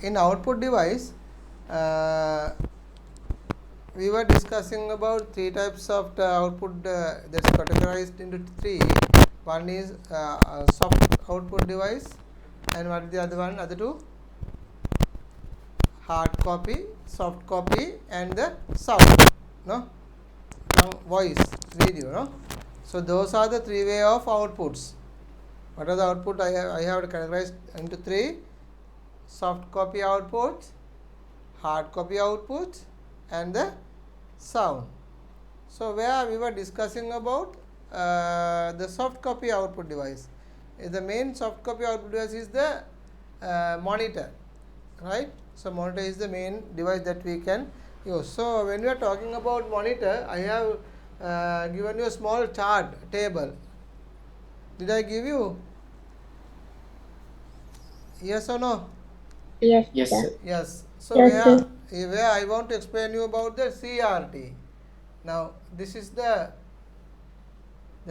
in output device, we were discussing about three types of the output that's categorized into three. One is soft output device, and what is the other one? Other two? Hard copy, soft copy, and the sound. No, now voice, video. No, so those are the three way of outputs. What are the output? I have categorized into three: soft copy output, hard copy output, and the sound. So where we were discussing about the soft copy output device. The main soft copy output device is the monitor, right? So monitor is the main device that we can use. So when we are talking about monitor, I have given you a small chart table. Did I give you? Yes or no? Yes, Yes, sir. sir. Yes. So Yes, sir. where I want to explain you about the CRT. Now this is the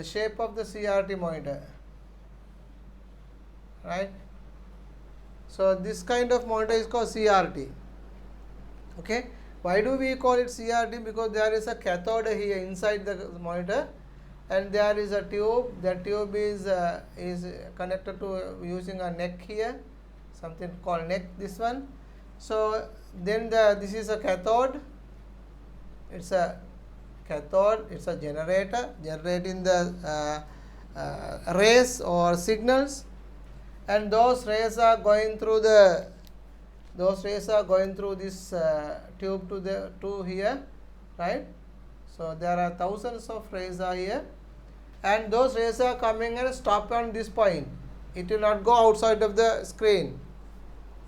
shape of the CRT monitor, right? So this kind of monitor is called CRT. Okay. Why do we call it CRT? Because there is a cathode here inside the monitor, and there is a tube. That tube is connected to using a neck here, something called neck. This one. So then this is a cathode. It's a cathode. It's a generator generating the rays or signals, and those rays are going through this tube to here, right? So there are thousands of rays are here, and those rays are coming and stop on this point. It will not go outside of the screen,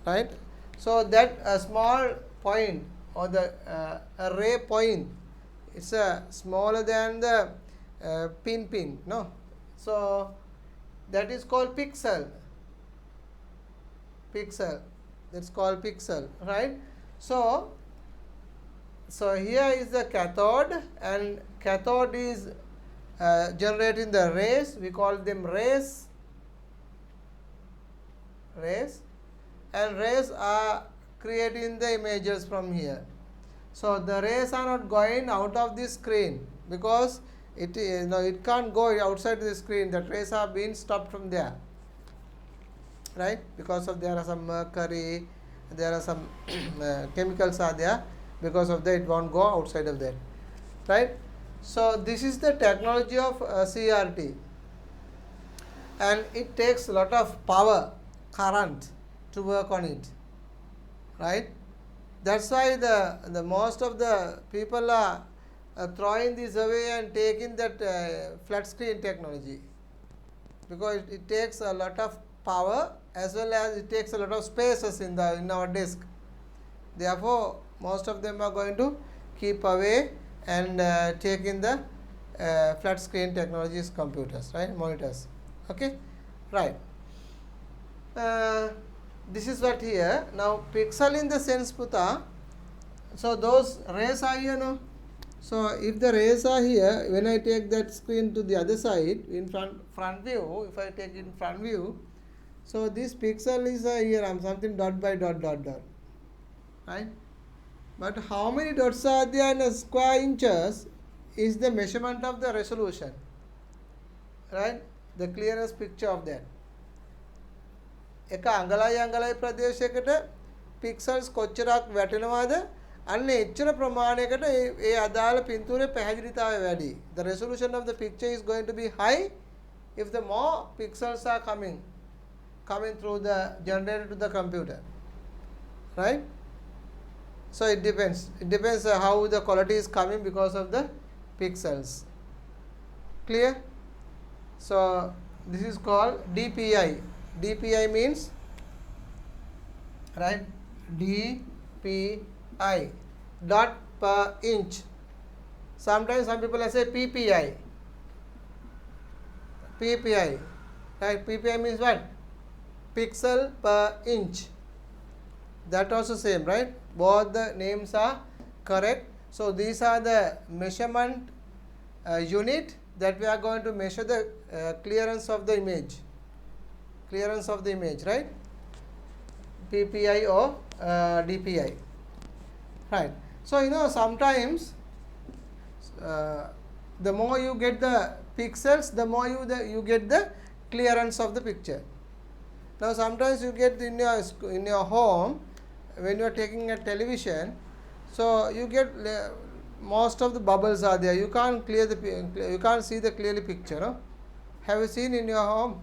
right? So that small point or the ray point, it's smaller than the pin, no? So that is called pixel. That's called pixel, right? So here is the cathode, and cathode is generating the rays. We call them rays, and rays are creating the images from here. So the rays are not going out of the screen because it can't go outside the screen. The rays are being stopped from there, right? Because of there are some mercury, there are some chemicals are there. Because of that, it won't go outside of that, right? So this is the technology of CRT, and it takes a lot of power, current to work on it, right? That's why the most of the people are throwing this away and taking that flat screen technology, because it takes a lot of power as well as it takes a lot of spaces in our disk. Therefore, most of them are going to keep away and take in the flat screen technologies computers, right? Monitors. Okay, right. This is what here. Now pixel in the sense puta. So those rays are here, no? So if the rays are here, when I take that screen to the other side in front view, if I take in front view, so this pixel is here. I'm something dot by dot, right? But how many dots are there in a square inches is the measurement of the resolution, right? The clearest picture of that. එක අඟලයි ප්‍රදේශයකට pixels කොච්චරක් වැටෙනවද අන්න එච්චර ප්‍රමාණයකට ඒ අදාළ පින්තූරේ පැහැදිලිතාවය වැඩි. The resolution of the picture is going to be high if the more pixels are coming through the generator to the computer, right? So it depends how the quality is coming because of the pixels. Clear? So this is called DPI. DPI means, right? DPI, dot per inch. Sometimes some people say PPI. Right? PPI means what? Pixel per inch. That also same, right? Both the names are correct. So these are the measurement unit that we are going to measure the clearance of the image. Right? PPI or DPI, right? So sometimes the more you get the pixels, the more you get the clearance of the picture. Now sometimes you get in your home when you are taking a television, so you get most of the bubbles are there. You can't see the clearly picture. No? Have you seen in your home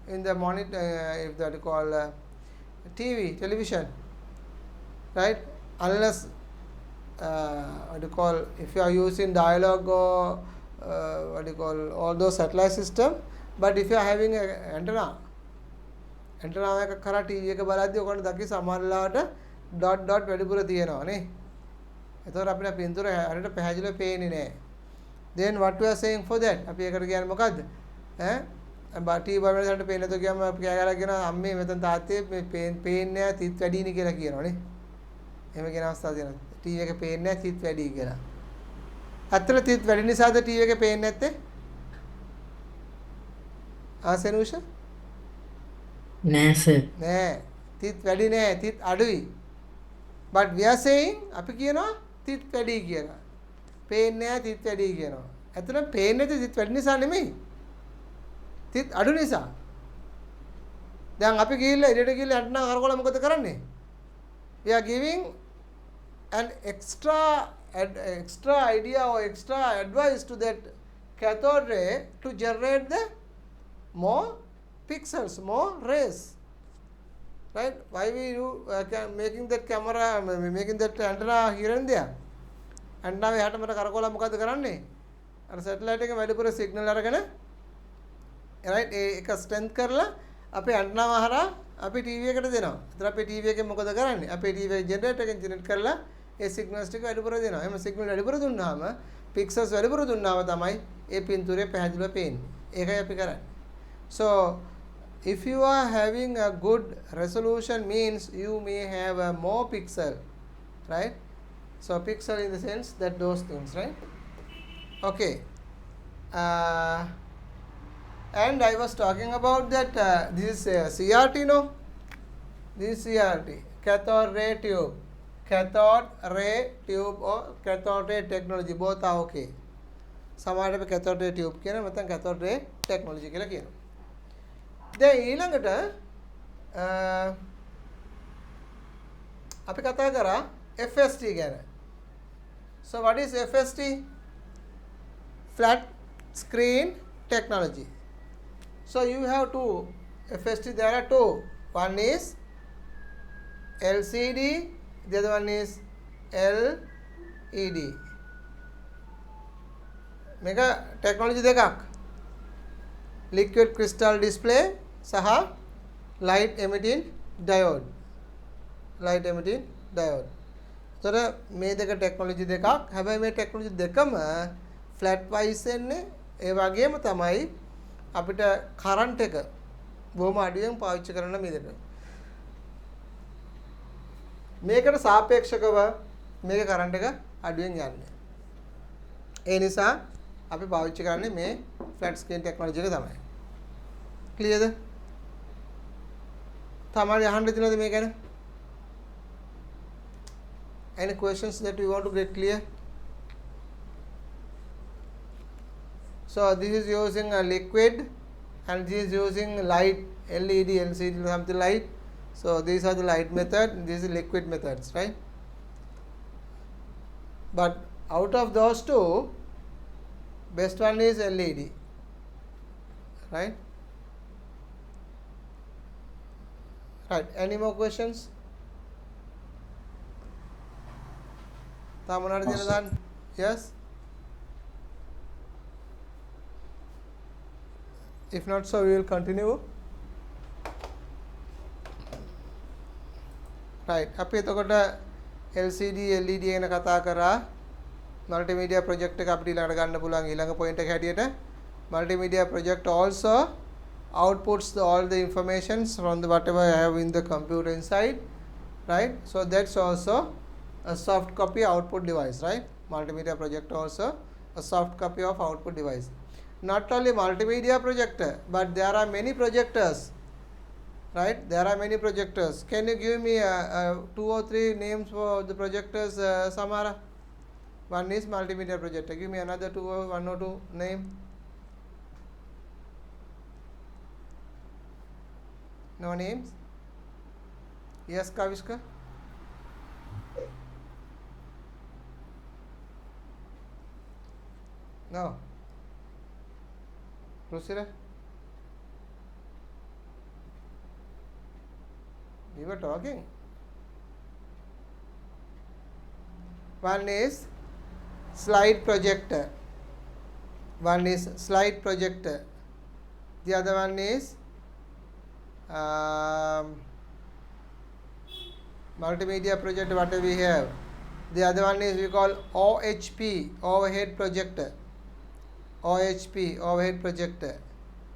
in the monitor, if that you call television, right? Unless if you are using dialogue or all those satellite system, but if you are having a antenna එක කරා TV එක බලද්දී ඔකට දකි සමහරලාට dot වැඩිපුර තියෙනවා නේ. ඒතකොට අපිට පින්තූර හරියට පැහැදිලිව පේන්නේ නැහැ. Then what we are saying for that? අපි ඒකට කියන්නේ මොකද්ද? ටීවී බලනකොට පේන්නේ නැතුව කියම අපි කෑ ගහලා කියනවා අම්මේ මෙතන තාත්තේ මේ පේන්නේ නැහැ තිත් වැඩිනේ කියලා කියනවා නේ. එහෙම කියන අවස්ථා තියෙනවා. ටීවී එක පේන්නේ නැහැ තිත් වැඩි කියලා. ඇත්තට තිත් වැඩි නිසාද ටීවී එක පේන්නේ නැත්තේ? සෙනුෂ? නෑ සර්. නෑ. තිත් වැඩි නෑ. තිත් අඩුයි. but we are saying අපි කියනවා තිත් වැඩි කියලා. පේන්නේ නැහැ තිත් වැඩි කියනවා. ඇත්තට පේන්නේ නැති තිත් වැඩි නිසා නෙමෙයි. තිත් අඩු නිසා. දැන් අපි ගිහිල්ලා ඉරට ගිහිල්ලා ඇන්ටනා කරකවලා මොකද කරන්නේ? we are giving an extra idea or extra advice to that cathode ray to generate the more pixels, more rays, right? Why we making that camera, making that antenna here and there? Antenna එහාට මට කරකවලා මොකද කරන්නේ? අර satellite එක වැඩිපුර signal අරගෙන right ඒක strength කරලා අපේ ඇන්ටනාව හරහා අපි ටීවී එකට දෙනවා. ඒතර අපේ ටීවී එකෙන් මොකද කරන්නේ? අපේ ටීවී එක ජෙනරේටර් එකෙන් ජෙනරේට් කරලා ඒ සිග්නල්ස් ටික වැඩිපුර දෙනවා. එහෙම සිග්නල් වැඩිපුර දුන්නාම පික්සල්ස් වැඩිපුර දුන්නාම තමයි ඒ පින්තූරය පැහැදිලිව පේන්නේ. ඒකයි අපි කරන්නේ. So if you are having a good resolution means you may have a more pixel, right? So pixel in the sense that those things, right? Okay. And I was talking about that this is CRT, no? This is CRT, cathode ray tube. Cathode ray tube or cathode ray technology, both are okay. සමහරවිට අපි cathode ray tube කියන නැත්නම් cathode ray technology කියලා කියනවා. දැන් ඊළඟට අපි කතා කරා FST ගැන. So what is FST? Flat screen technology. So you have two FST. There are two. One is LCD. The other one is LED. Mega technology දෙකක්. Liquid crystal display සහ light emitting diode. Light emitting diode. So මේ දෙක technology දෙකක්. හැබැයි මේ technology දෙකම flat wise එන්නේ ඒ වගේම තමයි අපිට current එක බොහොම අඩුවෙන් පාවිච්චි කරන්න මේ දෙක. මේකට සාපේක්ෂකව මේක current එක අඩුවෙන් යන්නේ. ඒ නිසා අපි පාවිච්චි කරන්නේ මේ flat screen technology එක තමයි. Clear ද? තමයි අහන්න තියෙනවද මේ ගැන? Any questions that you want to get clear? So this is using a liquid and this is using light, LED, LCD, something light. So these are the light method, this is liquid methods, right? But out of those two, best one is LED, right? Right. Any more questions? Yes. If not, so we will continue. Right. අපි එතකොට LCD LED ගැන කතා කරා. multimedia project එක අපිට ඊළඟට ගන්න පුළුවන් ඊළඟ point එක හැටියට multimedia project also outputs all the informations from the whatever I have in the computer inside, right? So that's also a soft copy output device, right? Multimedia projector also a soft copy of output device. Not only multimedia projector, but there are many projectors, right? There are many projectors. Can you give me 2 or 3 names for the projectors, Samara? One is multimedia projector. Give me another 1 or 2 name. No names? Yes, Kavishka? No. Rusira? We were talking. One is slide projector. One is slide projector. The other one is multimedia projector. What do we have? The other one is we call OHP, overhead projector. OHP, overhead projector.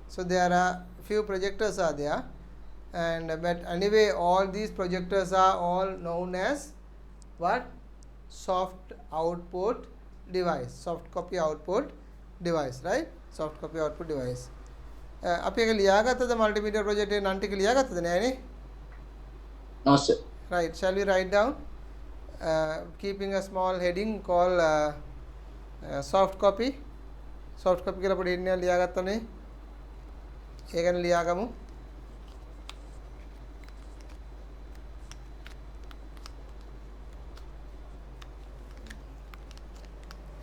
So there are few projectors are there, and but anyway, all these projectors are all known as what? Soft output device, soft copy output device, right? Soft copy output device. අපි එක ලියාගත්තද multimedia project එක නම් ටික ලියාගත්තද නෑනේ? No, sir. Right, shall we write down keeping a small heading called soft copy? Soft copy කියලා පොඩි heading එකක් ලියාගත්තනේ. ඒ ගැන ලියාගමු.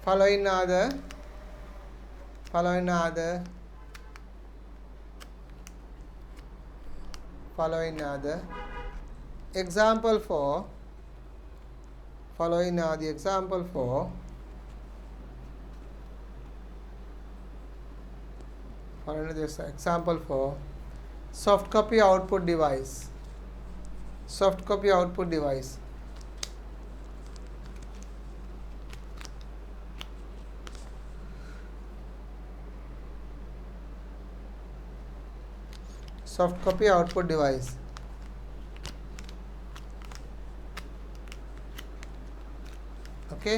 Following are the example for following are the example for following this example for soft copy output device. Soft copy output device. Soft copy output device. Okay,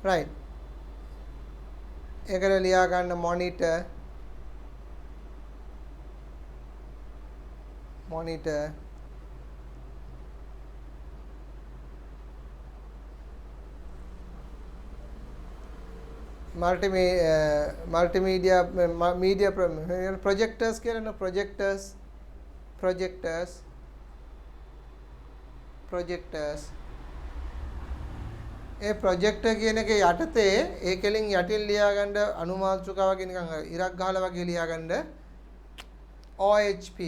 right. එකට ලියා ගන්න monitor multimedia media projectors කියලා න projectors ඒ projector කියන එක යටතේ ඒකෙලින් යටින් ලියා ගන්න අනුමාත්‍රිකාව වගේ නිකන් ඉරක් ගහලා වගේ ලියා ගන්න OHP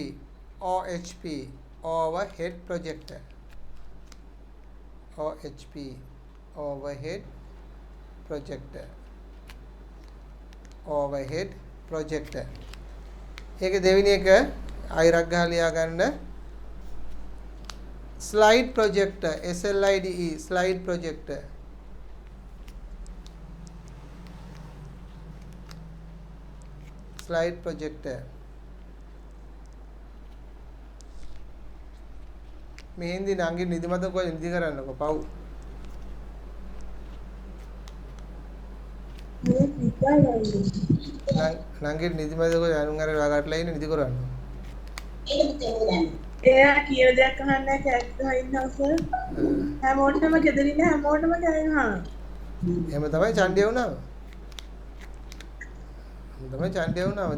overhead projector. OHP overhead projector. ඒක දෙවෙනි එක අයිරක් ගහලා ලියා ගන්න slide projector, SLIDE, slide projector. Slide projector. මේ හින්දි නංගි නිදිමත කොහෙද නිදි කරන්නකො පව්. නංගි නිදිමත කොහෙද අනුන් අර වගටලා ඉන්නේ නිදි කරන්න. එයා කියන දෙයක් අහන්න කැක්ක ඉන්නවා සර්. හැමෝටම ගෙදරින් හැමෝටම කියනවා. එහෙම තමයි චණ්ඩිය වුණාම. තමයි චණ්ඩිය වුණාම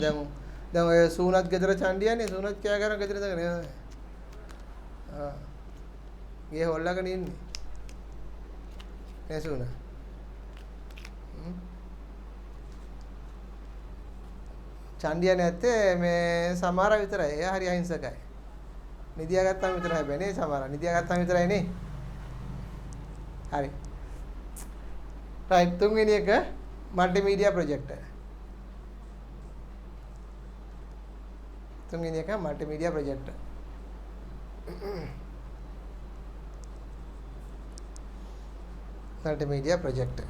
දැන් ඔය සූනත් ගෙදර චණ්ඩියනේ සූනත් කෑ කරන ගෙදර දගෙන ගේ හොල්ලගෙන ඉන්නේ. නේ සූනා. චණ්ඩිය නැත්තේ මේ සමහර විතරයි. එයා හරි අහිංසකයි. නිදියා ගත්තාම විතරයි හැබැයි නේ සමහර. නිදියා ගත්තාම විතරයි නේ. හරි. right තුන්වෙනි එක multimedia projector. තුන්වෙනි එක multimedia projector. multimedia projector.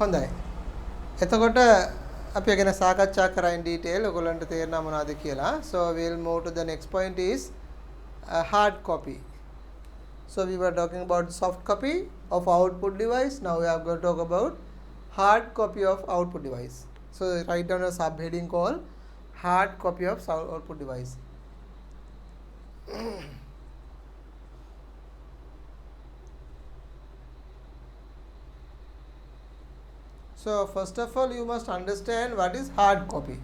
හොඳයි. එතකොට අපි ගැන සාකච්ඡා කරා in detail ඔයගොල්ලන්ට තේරෙනවා මොනවද කියලා. So we'll move to the next point is hard copy. So we were talking about soft copy of output device. Now we are going to talk about hard copy of output device. So write down a subheading called hard copy of output device. So first of all, you must understand what is hard copy.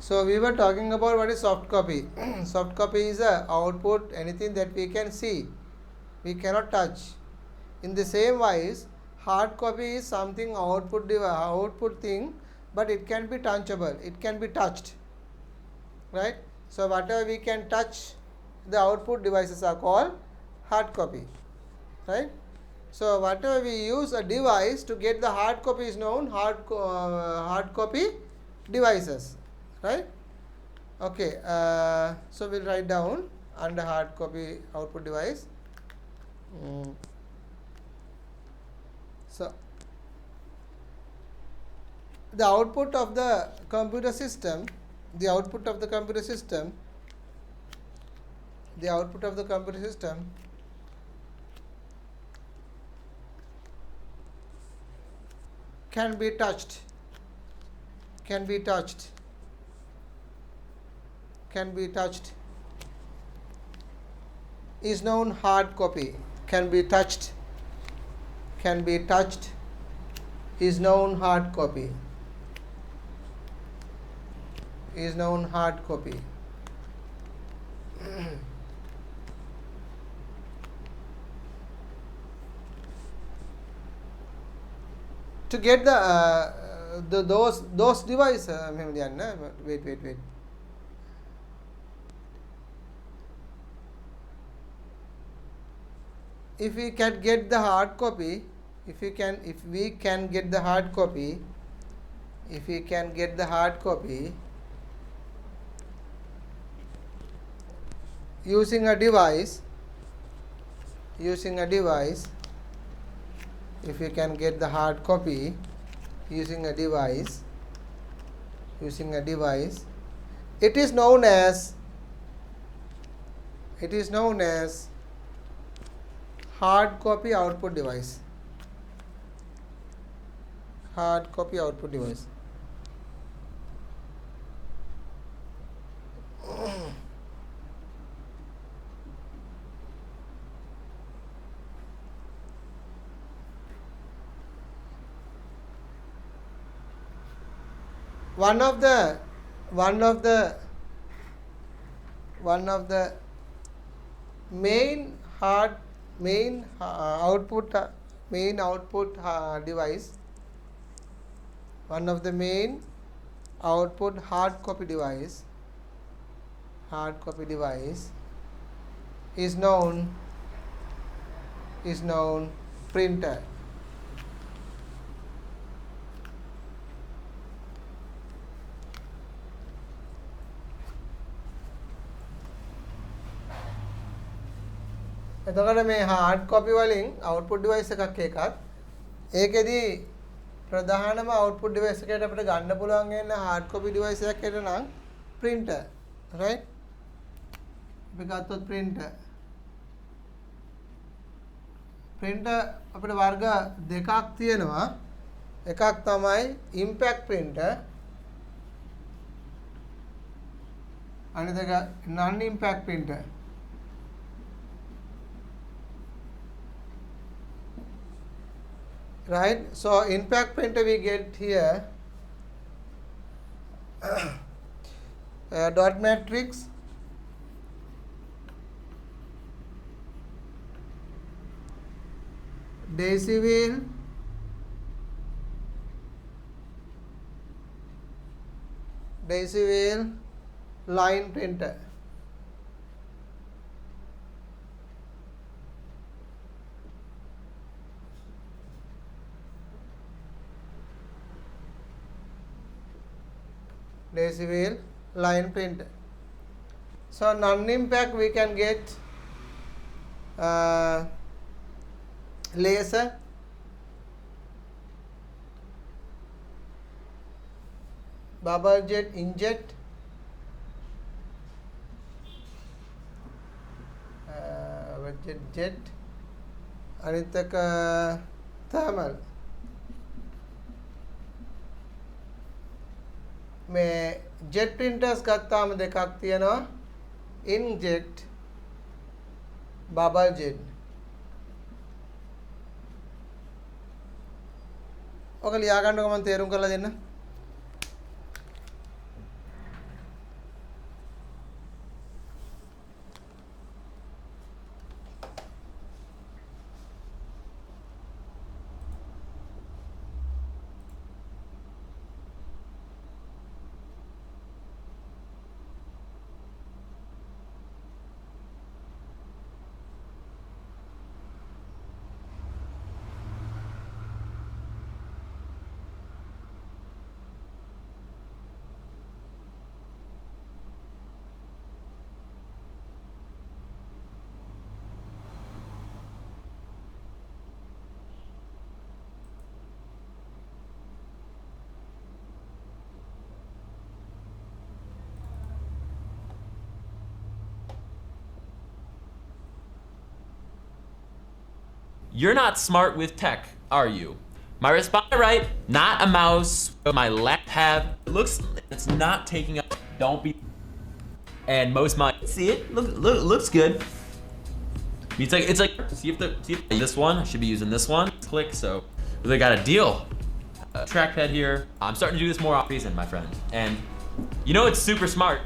So we were talking about what is soft copy. Soft copy is a output, anything that we can see, we cannot touch. In the same wise, hard copy is something output thing, but it can be touchable. It can be touched, right? So whatever we can touch, the output devices are called hard copy, right? So whatever we use a device to get the hard copy is known hard copy devices, right? Okay, so we'll write down under hard copy output device. So the output of the computer system, the output of the computer system can be touched, is known hard copy. Can be touched is known hard copy, to get those device wait. If we can get the hard copy, if we can get the hard copy, using a device, if we can get the hard copy using a device, it is known as hard copy output device. One of the main output device, one of the main output hard copy device is known printer. එතකොට මේ hard copy වලින් output device එකක් ඒකෙදි ප්‍රධානම output device එකකට අපිට ගන්න පුළුවන් වෙන hard copy device එකක් නම් printer, right? අපි ගත්තොත් printer අපිට වර්ග දෙකක් තියෙනවා. එකක් තමයි impact printer, අනිත් එක non impact printer. Right, so impact printer we get here dot matrix, daisy wheel, line printer. Daisy wheel, line printer. So non-impact we can get laser, bubble jet, inkjet, jet අනිත් එක thermal මේ jet printers ගත්තාම දෙකක් තියෙනවා inkjet bubble jet ඔක ලියා ගන්නකො මම තේරුම් කරලා දෙන්න You're not smart with tech, are you? My response right, not a mouse. My left have it's not taking up. Don't be. And most might see it. Looks good. It's like see if this one should be using this one. Click so they got a deal. Trackpad here. I'm starting to do this more often, my friend. And you know it's super smart.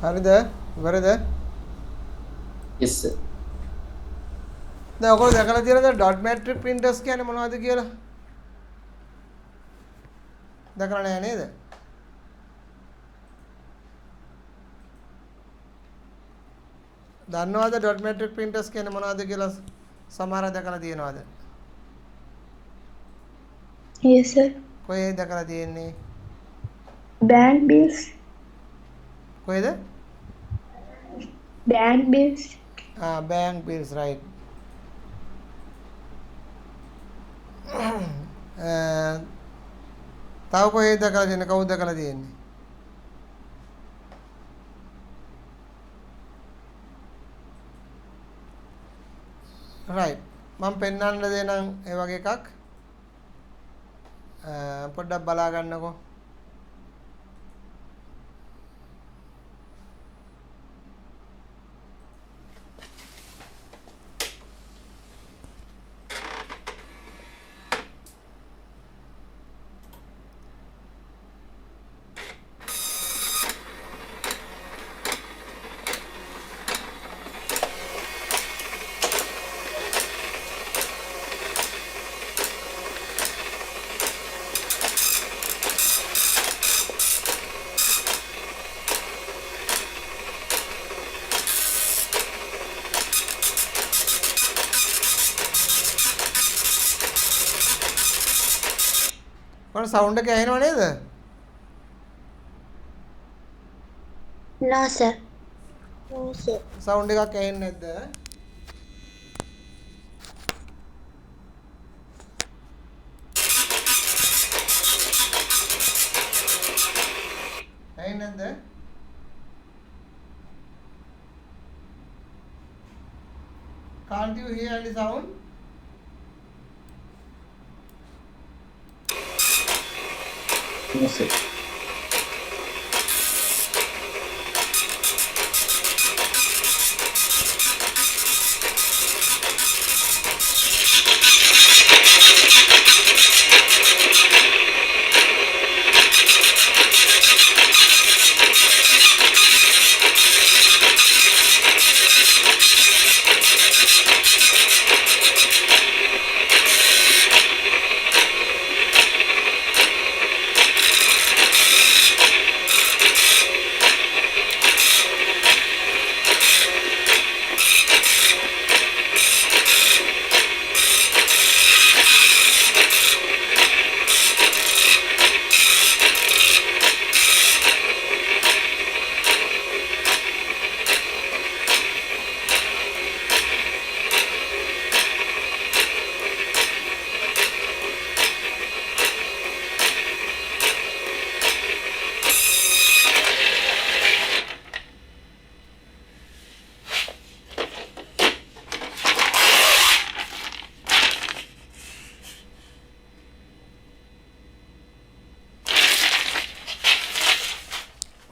හරිද ඉවරද Yes sir. දැන් ඔයගොල්ලෝ දැකලා තියෙනවද dot matric printers කියන්නේ මොනවද කියලා දැකලා නැහැ නේද දන්නවද ඩොට් මැට්‍රික් printers කියන්නේ මොනවද කියලා සමහර දැකලා තියෙනවද Yes sir. කොහේ දැකලා තියෙන්නේ Bank bills. කොහෙද Bank bills. bank bills right තව කොහෙද දැකලා තියෙන්නේ කවුද දැකලා තියෙන්නේ right මම පෙන්වන්න දෙනම් ඒ වගේ එකක් පොඩ්ඩක් බලා ගන්නකෝ මොන සවුන්ඩ් එක ඇහෙනව නේද? No, sir. සවුන්ඩ් එකක් ඇහෙන්නේ නැද්ද? ඇහෙන්නේ නැද්ද? Can't you hear any sound? No, sir.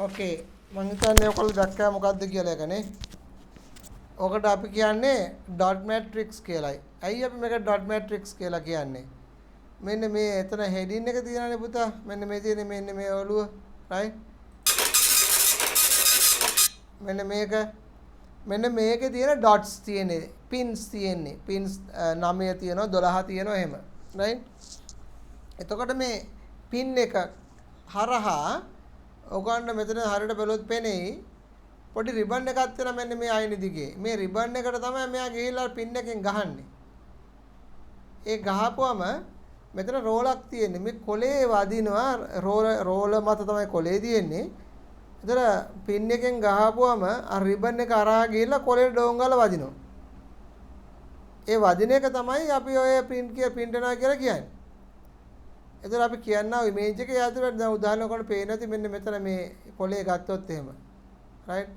ඕකේ මම හිතන්නේ ඔයගොල්ලෝ දැක්කා මොකද්ද කියලා එකනේ. ඔකට අපි කියන්නේ ඩොට් මැට්‍රික්ස් කියලායි. ඇයි අපි මේක ඩොට් මැට්‍රික්ස් කියලා කියන්නේ? මෙන්න මේ එතන හෙඩින් එක තියෙනනේ පුතා. මෙන්න මේ තියෙන්නේ මෙන්න මේ ඔළුව. රයිට්. මෙන්න මේකේ තියෙන ඩොට්ස් තියෙන්නේ. පින්ස් තියෙන්නේ. පින්ස් 9 තියෙනවා 12 තියෙනවා එහෙම. රයිට්. එතකොට මේ පින් එක හරහා ඔගන්න මෙතන හරියට බැලුවොත් පෙනෙයි පොඩි රිබන් එකක් තියෙනවා මෙන්න මේ අයින දිගේ. මේ රිබන් එකට තමයි මෙයා ගිහිල්ලා පින් එකෙන් ගහන්නේ. ඒ ගහපුවම මෙතන රෝලක් තියෙන්නේ. මේ කොලේ වදිනවා රෝල මත තමයි කොලේ තියෙන්නේ. ඒතර පින් එකෙන් ගහපුවම අර රිබන් එක අරහා ගිහිල්ලා කොලේ ඩෝංගල වදිනවා. ඒ වදින එක තමයි අපි ඔය print වෙනවා කියලා කියන්නේ. එතන අපි කියනවා ඉමේජ් එකේ ඇතුළට දැන් උදාහරණයකට පේන ඇති මෙන්න මෙතන මේ කොලේ ගත්තොත් එහෙම. රයිට්.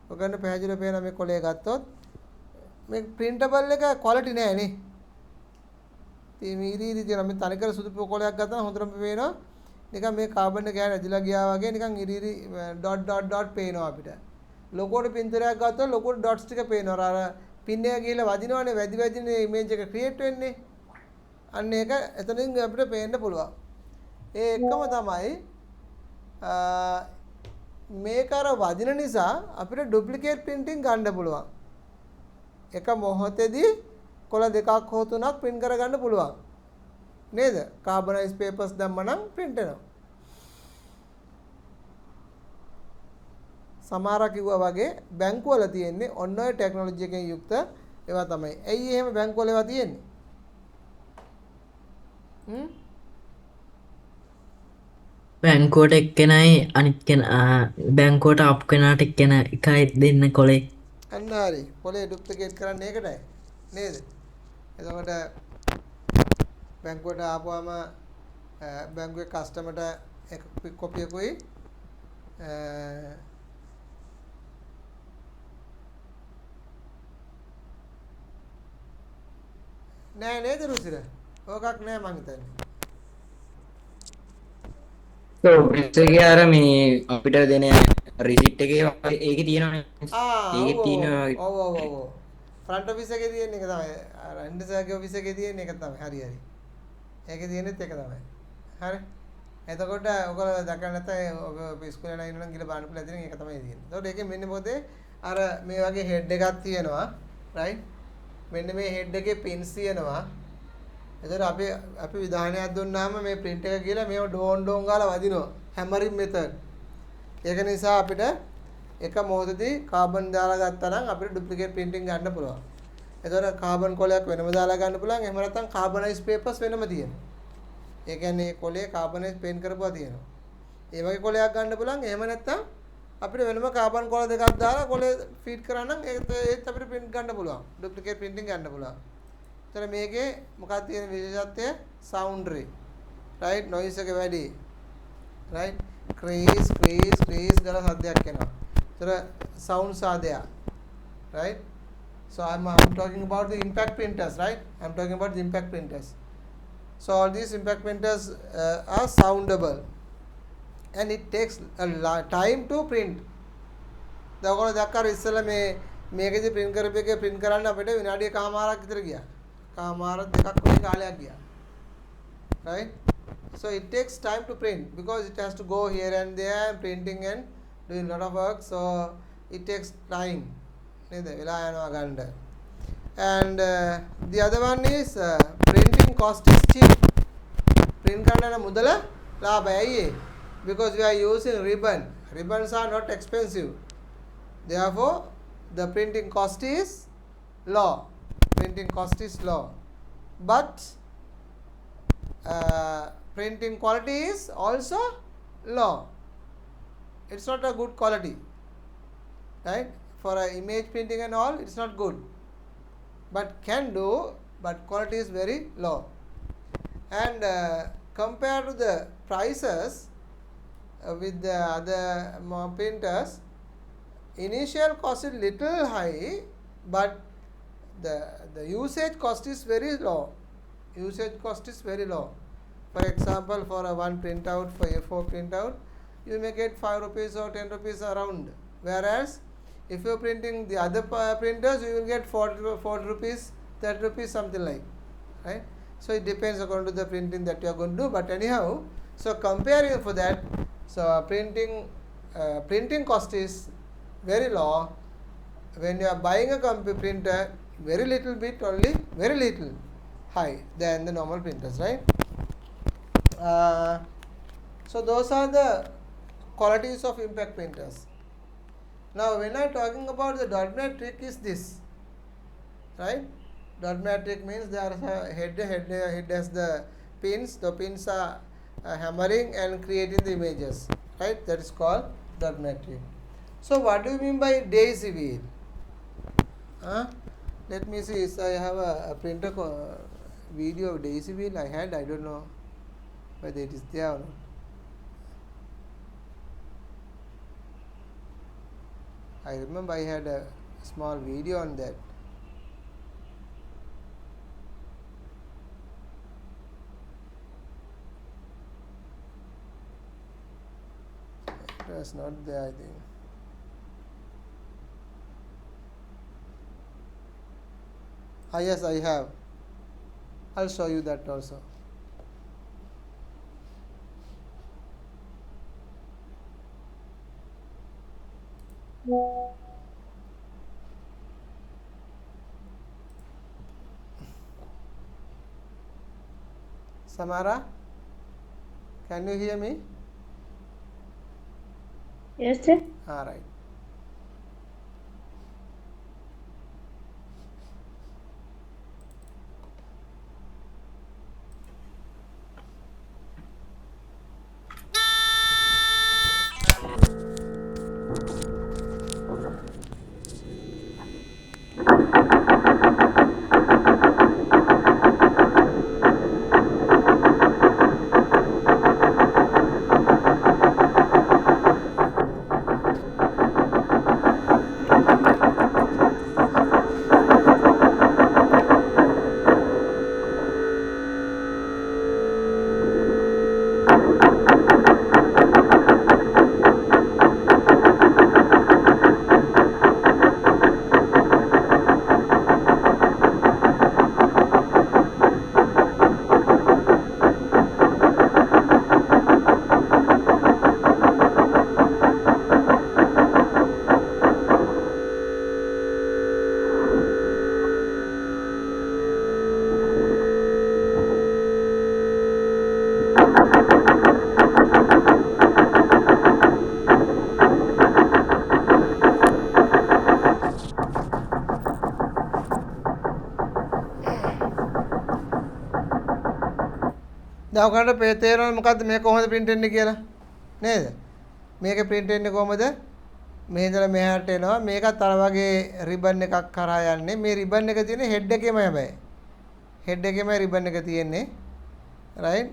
ඔයගොල්ලෝ පැහැදිලිව පේන මේ කොලේ ගත්තොත් මේ printable එක quality නෑ නේ. ඉතින් මේ ඉරි තියෙන මේ තනිකර සුදු කොලයක් ගත්තා හොඳටම පේනවා. නිකන් මේ කාබන් එක ගෑන ඇදිලා ගියා වගේ නිකන් ඉරි ඩොට් පේනවා අපිට. ලොකෝට පින්තරයක් ගත්තොත් ලොකෝට ඩොට්ස් ටික පේනවා. අර පින් එක ගිහලා වදිනවනේ වැදිනේ ඉමේජ් එක ක්‍රියේට් වෙන්නේ. අන්න ඒක එතනින් අපිට පේන්න පුළුවන්. ඒ එකම තමයි මේක අර වදින නිසා අපිට ඩුප්ලිකේට් printing ගන්න පුළුවන්. එක මොහොතේදී කොළ දෙකක් හෝ තුනක් print කරගන්න පුළුවන්. නේද? කාබනයිස් papers දැම්මනම් print වෙනවා. සමහර කිව්වා වගේ බැංකුවල තියෙන්නේ ඔන්න ඔය ටෙක්නොලොජි එකෙන් යුක්ත ඒවා තමයි. ඇයි එහෙම බැංකුවල ඒවා තියෙන්නේ? බැංකුවට එක්කෙනයි අනිත් කෙනා බැංකුවට අප් කෙනාට එක්කෙන එකයි දෙන්න කොලේ. අන්න හරි. කොලේ ඩුප්ලිකේට් කරන්නේ ඒකටයි. නේද? එතකොට බැංකුවට ආපුවම බැංකුවේ කස්ටමර්ට එක කොපි එකකුයි නෑ නේද රුසිර? ඕකක් නෑ මං හිතන්නේ. So print එකේ අර මේ අපිට දෙන receipt එකේ ඒකේ තියෙනවනේ. ඒකේ ඔව් තියෙන ඔව් ඔව් ඔව් ඔව්. ෆ්‍රන්ට් ඔෆිස් එකේ තියෙන එක තමයි. අර ඉන්ඩස්ට්‍රි ඔෆිස් එකේ තියෙන එක තමයි. හරි හරි. ඒකේ තියෙනෙත් එක තමයි. හරි. එතකොට ඔයගොල්ලෝ දැකලා නැත්නම් ඔය ඉස්කෝලේ යන ඉන්න නම් ගිහලා බලන්න පුළුවන් ඉතින් ඒක තමයි තියෙන්නේ. එතකොට ඒකේ මෙන්න මොකද අර මේ වගේ හෙඩ් එකක් තියෙනවා. රයිට්. මෙන්න මේ හෙඩ් එකේ පින්ස් තියෙනවා. එතකොට අපි විධානයක් දුන්නාම මේ print එක කියලා මේව ඩෝන් ගාලා වදිනවා. හැමරින් මෙතඩ්. ඒක නිසා අපිට එක මොහොතදී කාබන් දාලා ගත්තා නම් අපිට ඩුප්ලිකේට් printing ගන්න පුළුවන්. එතකොට කාබන් කොලයක් වෙනම දාලා ගන්න පුළුවන්. එහෙම නැත්නම් කාබනයිස් papers වෙනම තියෙනවා. ඒ කියන්නේ කොලේ කාබනයිස් පේන් කරපුවා තියෙනවා. ඒ වගේ කොලයක් ගන්න පුළුවන්. එහෙම නැත්නම් අපිට වෙනම කාබන් කොල දෙකක් දාලා කොලේ ෆීඩ් කරා නම් ඒත් අපිට print ගන්න පුළුවන්. ඩුප්ලිකේට් printing ගන්න පුළුවන්. එතන මේකේ මොකක්ද තියෙන විශේෂත්වය? sound ray. right noise එක වැඩි. right crease ගාලා සද්දයක් එනවා. එතන sounds are there. right so I'm talking about the impact printers, right? I'm talking about the impact printers. So all these impact printers are soundable and it takes time to print. දැන් ඔයගොල්ලෝ දැක්කා ඉස්සෙල්ලා මේකෙදි print කරපු එකේ print කරන්න අපිට විනාඩි එකමාරක් විතර ගියා. එකමාර දෙකක් වගේ කාලයක් ගියා. right so it takes time to print because it has to go here and there printing and doing lot of work, so it takes time නේද වෙලා යනවා ගන්න. And the other one is printing cost is cheap. print කරන්න මුදල ලාභයි. because we are using ribbons are not expensive, therefore the printing cost is low. But printing quality is also low. It's not a good quality, right? For image printing and all, it's not good, but can do, but quality is very low. And compared to the prices with the other printers, initial cost is little high, but the usage cost is very low. For example, for a one printout, for A4 printout, you may get 5 rupees or 10 rupees around, whereas if you're printing the other printers, you will get 40 rupees, 30 rupees, something like, right? So it depends according to the printing that you are going to do. But anyhow, so comparing for that, so printing cost is very low. When you are buying a printer, very little bit only, very little high than the normal printers, right? So those are the qualities of impact printers. Now when I am talking about the dot matrix is this, right? Dot matrix means there is a head has the pins. The pins are hammering and creating the images, right? That is called dot matrix. So what do you mean by daisy wheel? Let me see. So I have a printer video of daisy wheel I had. I don't know whether it is there or not. I remember I had a small video on that. It was not there, I think. Yes, I have. I'll show you that also. Samara, can you hear me? Yes, sir. All right. දැන් ඔයාලට තේරෙනවද මොකද්ද මේක කොහොමද print වෙන්නේ කියලා නේද? මේක print වෙන්නේ කොහොමද? මේ ඉඳලා මෙහාට එනවා. මේකත් අර වගේ ribbon එකක් කරා යන්නේ. මේ ribbon එක තියෙන්නේ head එකේම හැබැයි. head එකේමයි ribbon එක තියෙන්නේ. right?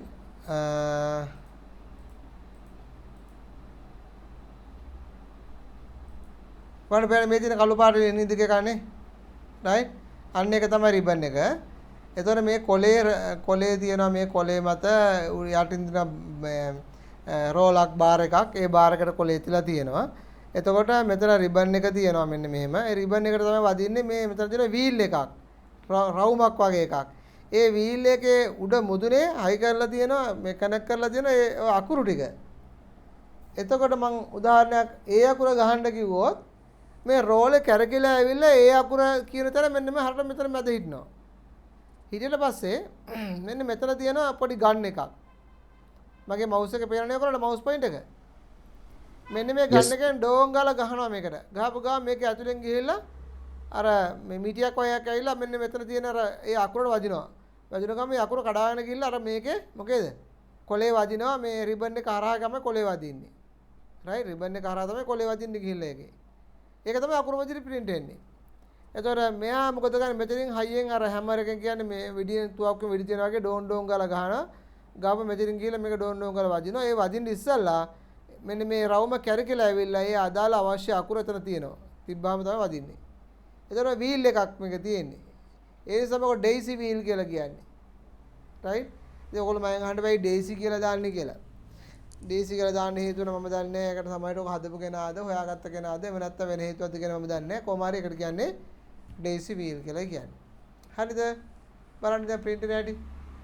වඩ බෑ මේ තියෙන කළු පාටේ නිදික කන්නේ. right? අන්න එක තමයි ribbon එක. එතකොට මේ කොලේ තියෙනවා මේ කොලේ මත යටින් තියෙන රෝලක් බාර් එකක්. ඒ බාර් එකට කොලේ තියලා තියෙනවා. එතකොට මෙතන රිබන් එක තියෙනවා මෙන්න මෙහෙම. ඒ රිබන් එකට තමයි වදින්නේ මේ මෙතන තියෙන වීල් එකක්. රවුමක් වගේ එකක්. ඒ වීල් එකේ උඩ මුදුනේ හයි කරලා තියෙනවා මේ කනෙක්ට් කරලා තියෙන ඒ අකුරු ටික. එතකොට මම උදාහරණයක් ඒ අකුර ගහන්න කිව්වොත් මේ රෝලේ කැරකිලා ඇවිල්ලා ඒ අකුර කියන තැන මෙන්න මේ හරියට මෙතන මැද හිටිනවා. හිටියට පස්සේ මෙන්න මෙතන තියෙන පොඩි ගන් එකක්. මගේ මවුස් එක පේනනේ කරලා මවුස් පොයින්ට් එක. මෙන්න මේ ගන්න එකෙන් ඩෝන් ගාලා ගහනවා මේකට. ගහපු ගාම මේක ඇතුලෙන් ගිහිල්ලා අර මේ මිටියක් වයයක් ඇවිල්ලා මෙන්න මෙතන තියෙන අර ඒ අකුරට වදිනවා. වදින ගාම මේ අකුර කඩාගෙන ගිහිල්ලා අර මේකේ මොකේද? කොලේ වදිනවා මේ රිබන් එක හරහා ගම කොලේ වදින්නේ. රයිට් රිබන් එක හරහා තමයි කොලේ වදින්නේ ගිහිල්ලා ඒකේ. ඒක තමයි අකුරු වදිරි print වෙන්නේ. එතකොට මෙයා මොකද කරන්නේ මෙතනින් හයියෙන් අර හැමර් එකෙන් කියන්නේ මේ විදියෙන් තුවක්කුම විදි තියන වගේ ඩෝන් ගාලා ගහනවා. ගාව මෙතනින් ගිහිල්ලා මේක ඩෝන් ගාලා වදිනවා. ඒ වදින්න ඉස්සල්ලා මෙන්න මේ රවුම කැරකිලා ඇවිල්ලා ඒ අදාළ අවශ්‍ය අකුර එතන තියෙනවා. තිබ්බාම තමයි වදින්නේ. එතකොට වීල් එකක් මේක තියෙන්නේ. ඒ නිසා මේක ඩේසි වීල් කියලා කියන්නේ. රයිට්? ඉතින් ඔයගොල්ලෝ මම අහන්න බෑ ඩේසි කියලා දාන්නේ කියලා. ඩේසි කියලා දාන්න හේතුව නම් මම දන්නේ නැහැ. ඒකට සමහරට ඔක හදපු කෙනාද හොයාගත්ත කෙනාද එහෙම නැත්නම් වෙන හේතුවක්ද කියලා මම දන්නේ නැහැ. කොහොම හරි ඒකට කියන්නේ ඩේසි වීල් කියලා කියන්නේ. හරිද? බලන්න දැන් print එක ඇටි.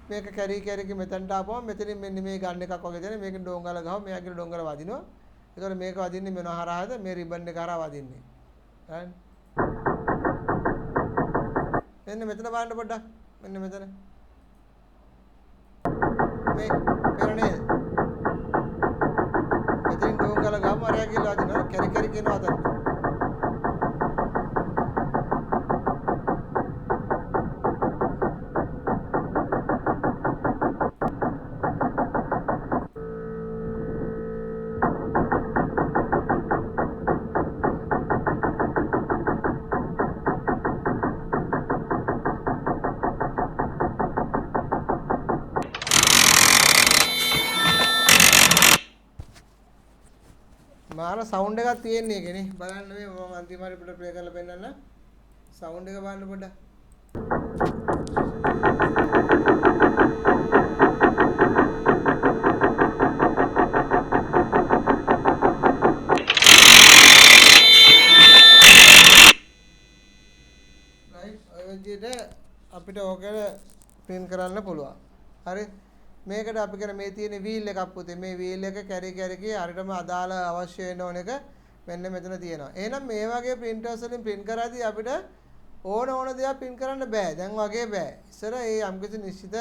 මේක කැරි මෙතනට ආපුවම මෙතනින් මෙන්න මේ ගන්න එකක් වගේ දෙන මේකෙන් ඩෝංගල ගහව මෙයා කියලා ඩෝංගල වදිනවා. ඒතකොට මේක වදින්නේ මොන හරහාද? මේ රිබන් එක හරහා වදින්නේ. හරි. මෙන්න මෙතන බලන්න පොඩ්ඩක්. මෙන්න මෙතන. මේ පේරනේ. මෙතෙන් ඩෝංගල ගහම අරයා කියලා වදිනවා. කැරි කියනවා අතන. මාර සවුන්ඩ් එකක් තියෙන්නේ ඒකනේ බලන්න මේ මම අන්තිම හරියට ප්ලේ කරලා පෙන්නන්න සවුන්ඩ් එක බලන්න පොඩ්ඩක් රයිට් ඔය විදිහට අපිට ඕකේ print කරන්න පුළුවන් හරි මේකට අපි කරන මේ තියෙන වීල් එකක් පුතේ මේ වීල් එක කැරි හරියටම අදාළ අවශ්‍ය වෙන ඕන එක මෙන්න මෙතන තියෙනවා. එහෙනම් මේ වගේ printers වලින් print කරද්දී අපිට ඕන දේවල් print කරන්න බෑ. දැන් වගේ බෑ. ඉස්සර ඒ යම්කිසි නිශ්චිත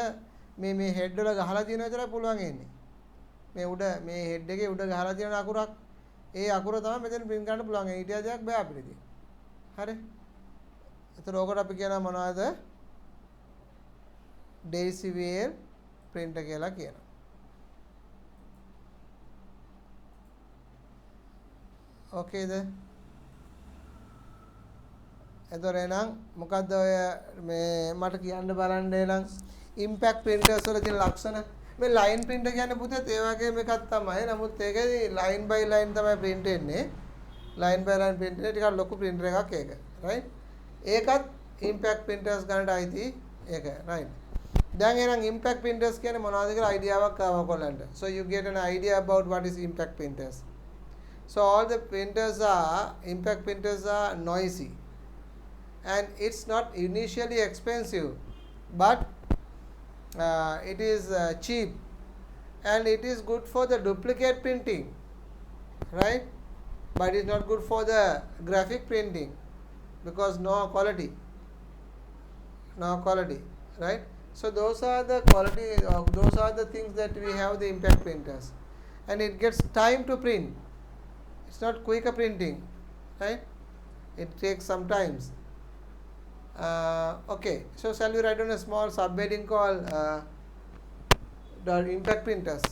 මේ head වල ගහලා තියෙන විතරයි පුළුවන් එන්නේ. මේ උඩ මේ head එකේ උඩ ගහලා තියෙන අකුරක් ඒ අකුර තමයි මෙතන print කරන්න පුළුවන්. ඊට දෙයක් බෑ අපිට ඉතින්. හරි. ඒතර ඕකට අපි කියනවා මොනවද? decibel print කියලා කියනවා. ඕකේද? එතකොට එහෙනම් මොකද්ද ඔය මේ මට කියන්න බලන්න එහෙනම් impact printers වල තියෙන ලක්ෂණ මේ line printer කියන්නේ පුතේත් ඒ වගේම එකක් තමයි. නමුත් ඒකේ line by line තමයි print වෙන්නේ. line by line print එක ටිකක් ලොකු printer එකක් ඒක. right? ඒකත් impact printers ගන්නට අයිති ඒක. right? දැන් එහෙනම් impact printers කියන්නේ මොනවද කියලා අයිඩියාවක් ආවා ඔයගොල්ලන්ට. So you get an idea about what is impact printers. So all the impact printers are noisy and it's not initially expensive but it is cheap and it is good for the duplicate printing, right? But it's not good for the graphic printing because no quality, right? So those are the those are the things that we have the impact printers, and it gets time to print. It's not quicker printing, right? It takes some times. Okay, so shall we write down a small subheading called dot impact printers.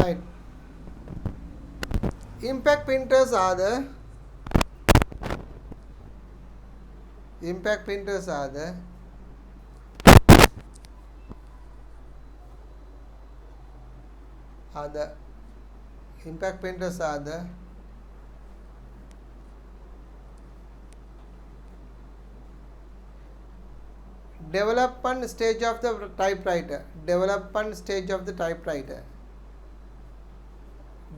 Right. Impact printers are the impact printers are the impact printers are the development stage of the typewriter. Development stage of the typewriter.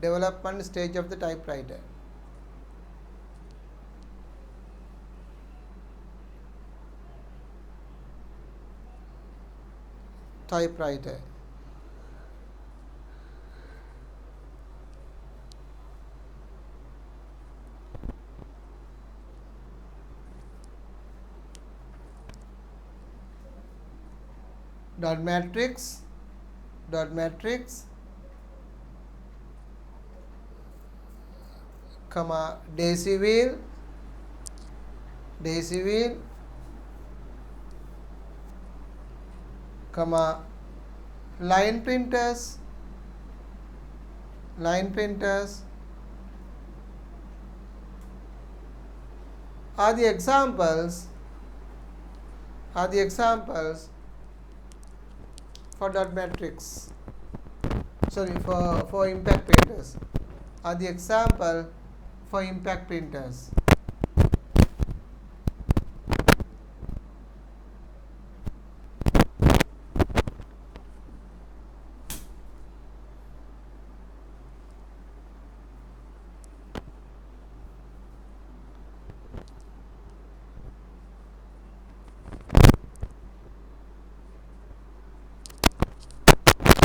Development stage of the typewriter. Typewriter. Dot matrix. Dot matrix. Comma daisy wheel. Daisy wheel. Comma line printers. Line printers are the examples for dot matrix. Sorry, for impact printers are the example for impact printers.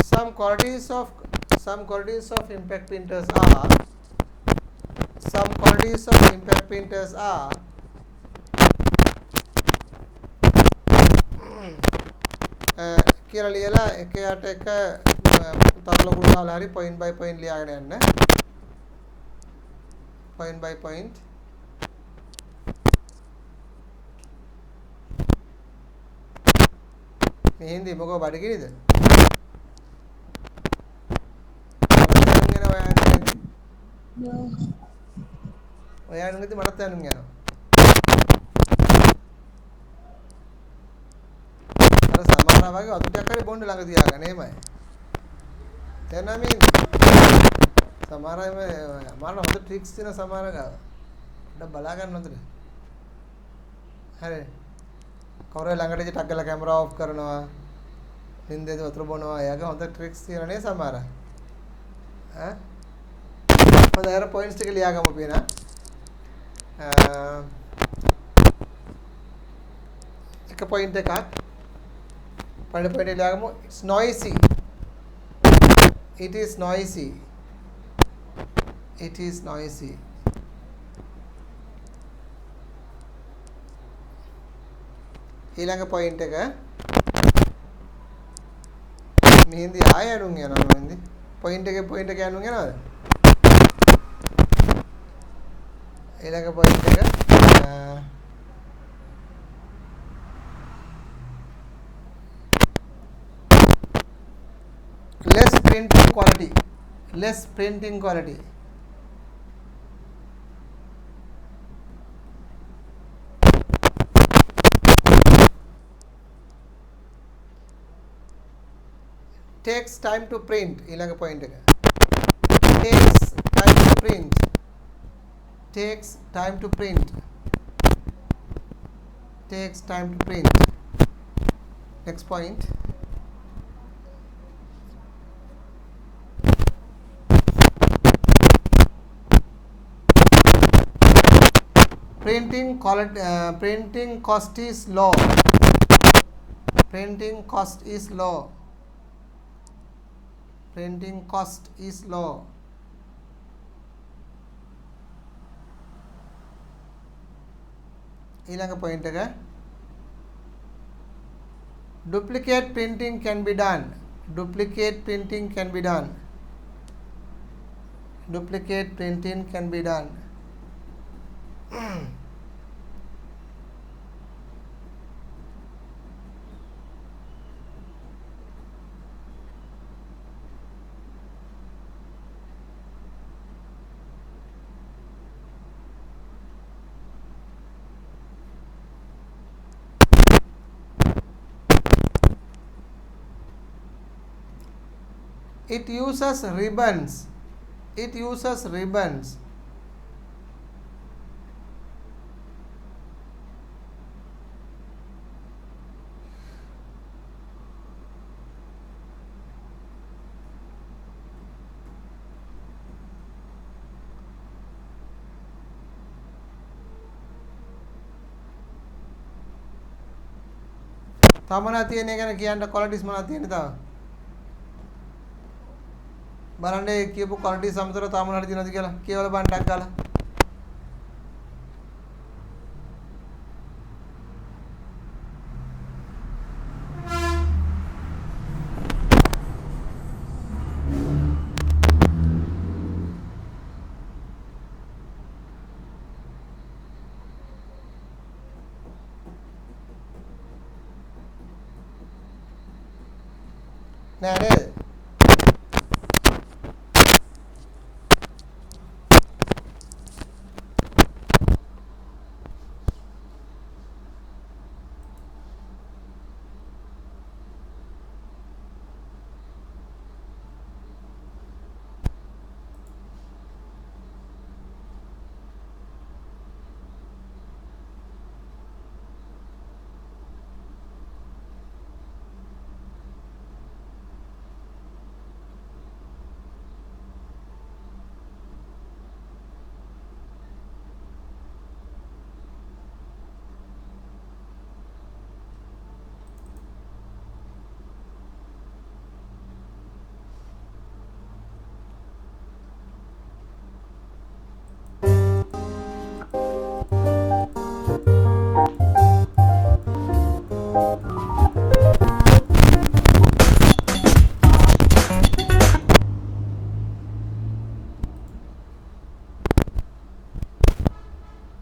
Some qualities of impact printers are කියලා ලියලා එකයට එක තරුලකුණු දාලා හරි point by point ලියාගෙන යන්න. Point by point. මේ හින්දි මොකෝ බඩගිනිද? ඔයාගෙන ඉඳි මටත් දැනුම් යනවා. අර සමහර වගේ වතු ටිකක් හරි බොන්න ළඟ තියාගන්න එහෙමයි. තේරෙනවද මේ? සමහර අය මාන හොඳ ට්‍රික්ස් තියෙන සමහර ගාව. ඩක් බලා ගන්න හොඳට. හරි. කවුරු ළඟට ඉඳි ටක් ගාලා කැමරා ඔෆ් කරනවා. නින්දේද වතුර බොනවා. එයාගේ හොඳ ට්‍රික්ස් තියෙන නේ සමහර. ඈ හොඳයි අර පොයින්ට්ස් ටික ලියාගමු පියනා. එක පොයින්ට් එකක් පළවෙනි පොයින්ට් එක ලියාගමු. It's noisy. It is noisy. It is noisy. ඊළඟ පොයින්ට් එක මෙහින්දි ආය අනුන් යනවා මෙහින්දි පොයින්ට් එක යනුන් යනවාද? ඊළඟ පොයින්ට් එක less printing quality. Takes time to print. ඊළඟ පොයින්ට් එක takes time to print. Takes time to print. Takes time to print. Next point. printing cost is low. Printing cost is low. Printing cost is low. ඊළඟ point එක duplicate printing can be done. Duplicate printing can be done. Duplicate printing can be done. It uses ribbons. It uses ribbons. තමනා තියෙන එක ගැන කියන්න qualities මොනවද තියෙන්නේ තව? බලන්න ඒ කියපු qualities සමතර තමනාට තියෙනවද කියලා කියවලා බලන්න ටක් ගාලා. නෑ නේද?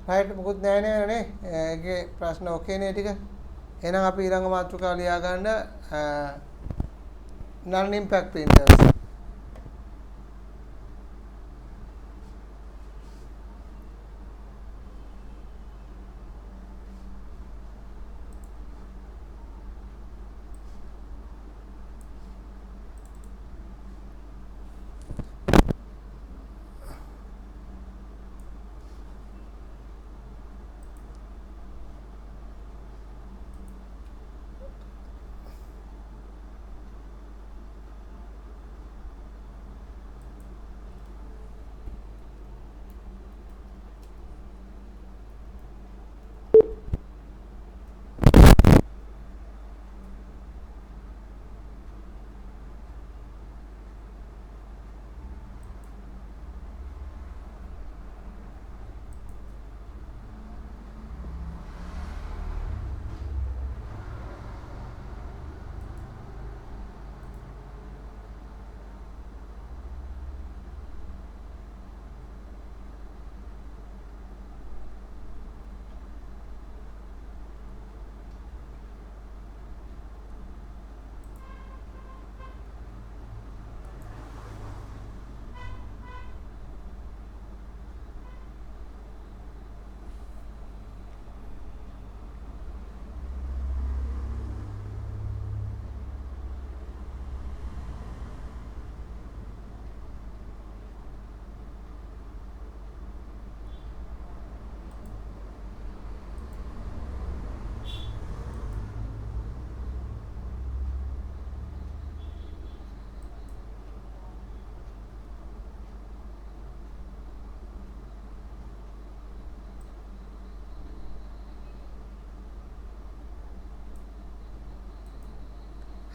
රයිට් මොකුත් නැහැ නේ. ඒකේ ප්‍රශ්න ඕකේ නේ ටික. එහෙනම් අපි ඊළඟ මාතෘකාව ලියා ගන්න non impact printers.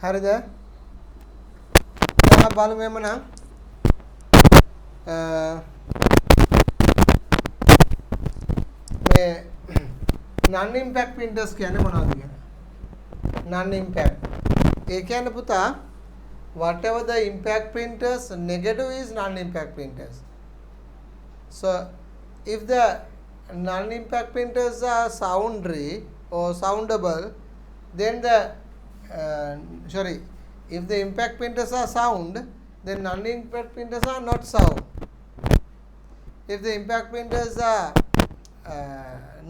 හරිද? දැන් අපි බලමු එමනම් මේ non impact printers කියන්නේ මොනවද කියලා. non impact. ඒ කියන්නේ පුතා whatever the impact printers, negative is non impact printers. So if the non impact printers are soundary or soundable, then the if the impact printers are sound, then non impact printers are not sound. If the impact printers are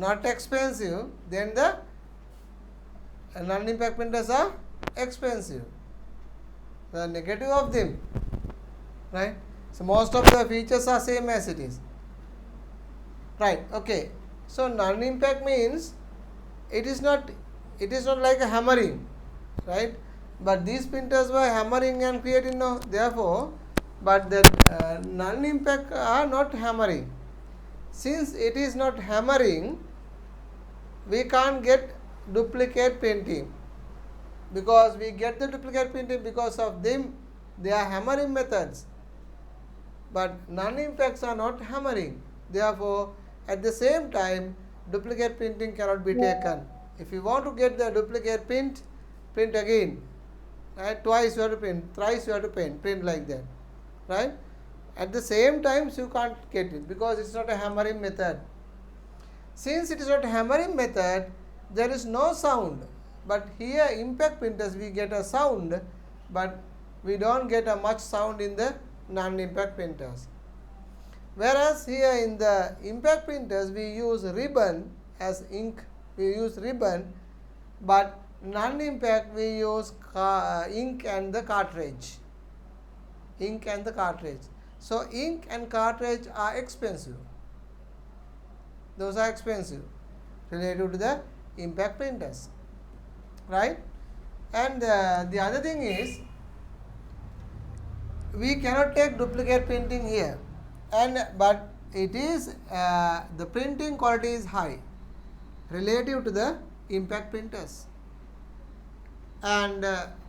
not expensive, then the non impact printers are expensive. The negative of them, right? So most of the features are same as it is, right? Okay, so non impact means it is not like a hammering, right? But these printers were hammering and creating, no, therefore, but the non impact are not hammering. Since it is not hammering, we can't get duplicate printing, because we get the duplicate printing because of them. They are hammering methods, but non impacts are not hammering. Therefore, at the same time, duplicate printing cannot be taken. If you want to get the duplicate print again, right? Twice you have to print, thrice you have to print like that, right? At the same time, you can't get it because it's not a hammering method. Since it is not a hammering method, there is no sound. But here impact printers we get a sound, but we don't get a much sound in the non-impact printers. Whereas here in the impact printers we use ribbon as ink, we use ribbon, but non-impact we use ink and the cartridge. Ink and the cartridge. So ink and cartridge are expensive. Those are expensive related to the impact printers, right? And the other thing is we cannot take duplicate printing here, but it is the printing quality is high relative to the impact printers, and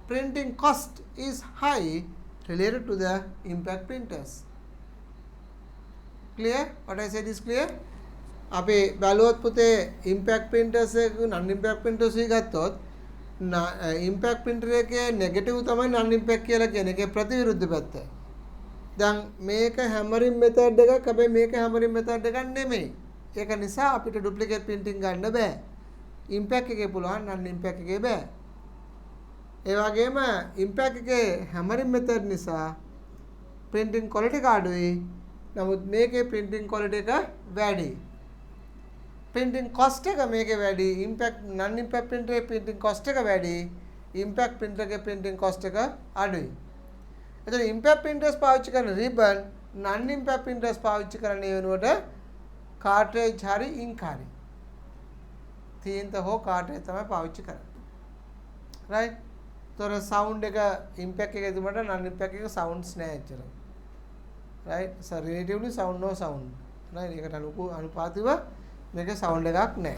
printing cost is high related to the impact printers. Clear? What I said is clear? අපි බලුවොත් පුතේ impact printers එක non impact printers එක ගත්තොත් impact printer එකේ negative තමයි non impact කියලා කියන එකේ ප්‍රතිවිරුද්ධ පැත්ත. දැන් මේක hammering method එකක්, හැබැයි මේක hammering method එකක් නෙමෙයි. ඒක නිසා අපිට duplicate printing ගන්න බෑ. impact එකේ පුළුවන්, non impact එකේ බෑ. ඒ වගේම impact එකේ hammering method නිසා printing quality එක අඩුයි. නමුත් මේකේ printing quality එක වැඩි. printing cost එක මේකේ වැඩි. impact non impact printer එකේ printing cost එක වැඩි. impact printer එකේ printing cost එක අඩුයි. එතකොට impact printers පාවිච්චි කරන ribbon, non impact printers පාවිච්චි කරන්නේ වෙනුවට cartridge හරි ink හරි. තීන්ත හෝ cartridge තමයි පාවිච්චි කරන්නේ. right? තොර sound එක impact එකේ දුන්නට non impact එකේ sounds නෑ ඇත්තට. right? So relatively sound no sound. right? ඒකට අනුපාතිව මේක sound එකක් නෑ.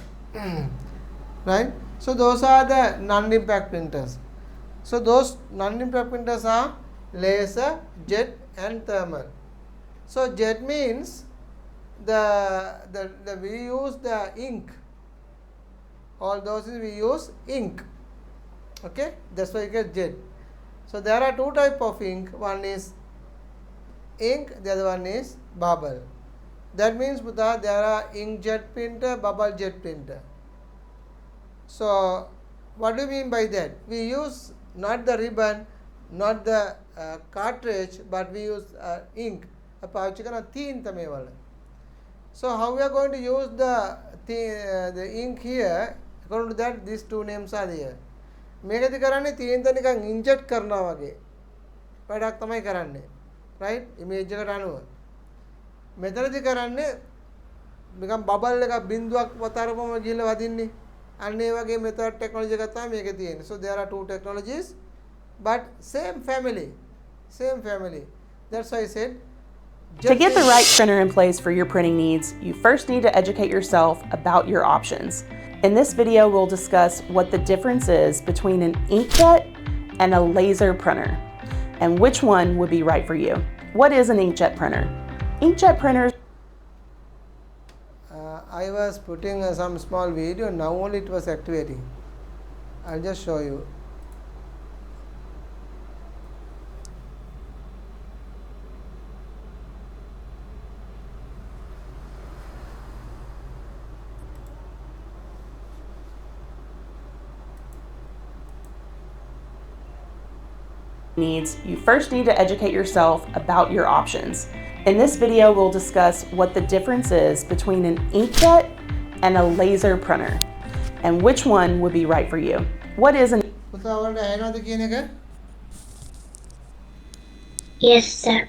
right? So those are the non impact printers. So those non impact printers are laser, jet and thermal. So jet means the we use the ink. All those we use ink. Okay, that's why you get jet. So there are two type of ink. One is ink, the other one is bubble. That means there are inkjet printer, bubble jet printer. So what do you mean by that? We use not the ribbon, not the cartridge, but we use ink. So how we are going to use the ink here? According to that, these two names are there. මේකදී කරන්නේ තීන්ත නිකන් inject කරනවා වගේ වැඩක් තමයි කරන්නේ, right? Image එකට අනුව. මෙතනදී කරන්නේ නිකන් බබල් එකක් බින්දුවක් වතරපම ගිහලා වදින්නේ. අන්න ඒ වගේ මෙතඩ් ටෙක්නොලොජි එකක් තමයි මේකේ තියෙන්නේ. So there are two technologies but same family. That's why I said to get the right printer in place for your printing needs, you first need to educate yourself about your options. In this video, we'll discuss what the difference is between an inkjet and a laser printer? And which one would be right for you? What is an inkjet printer? Inkjet printers I was putting some small video, now only it was activating. I'll just show you. needs, you first need to educate yourself about your options. In this video, we'll discuss what the difference is between an inkjet and a laser printer, and which one would be right for you. What is an Yes, sir.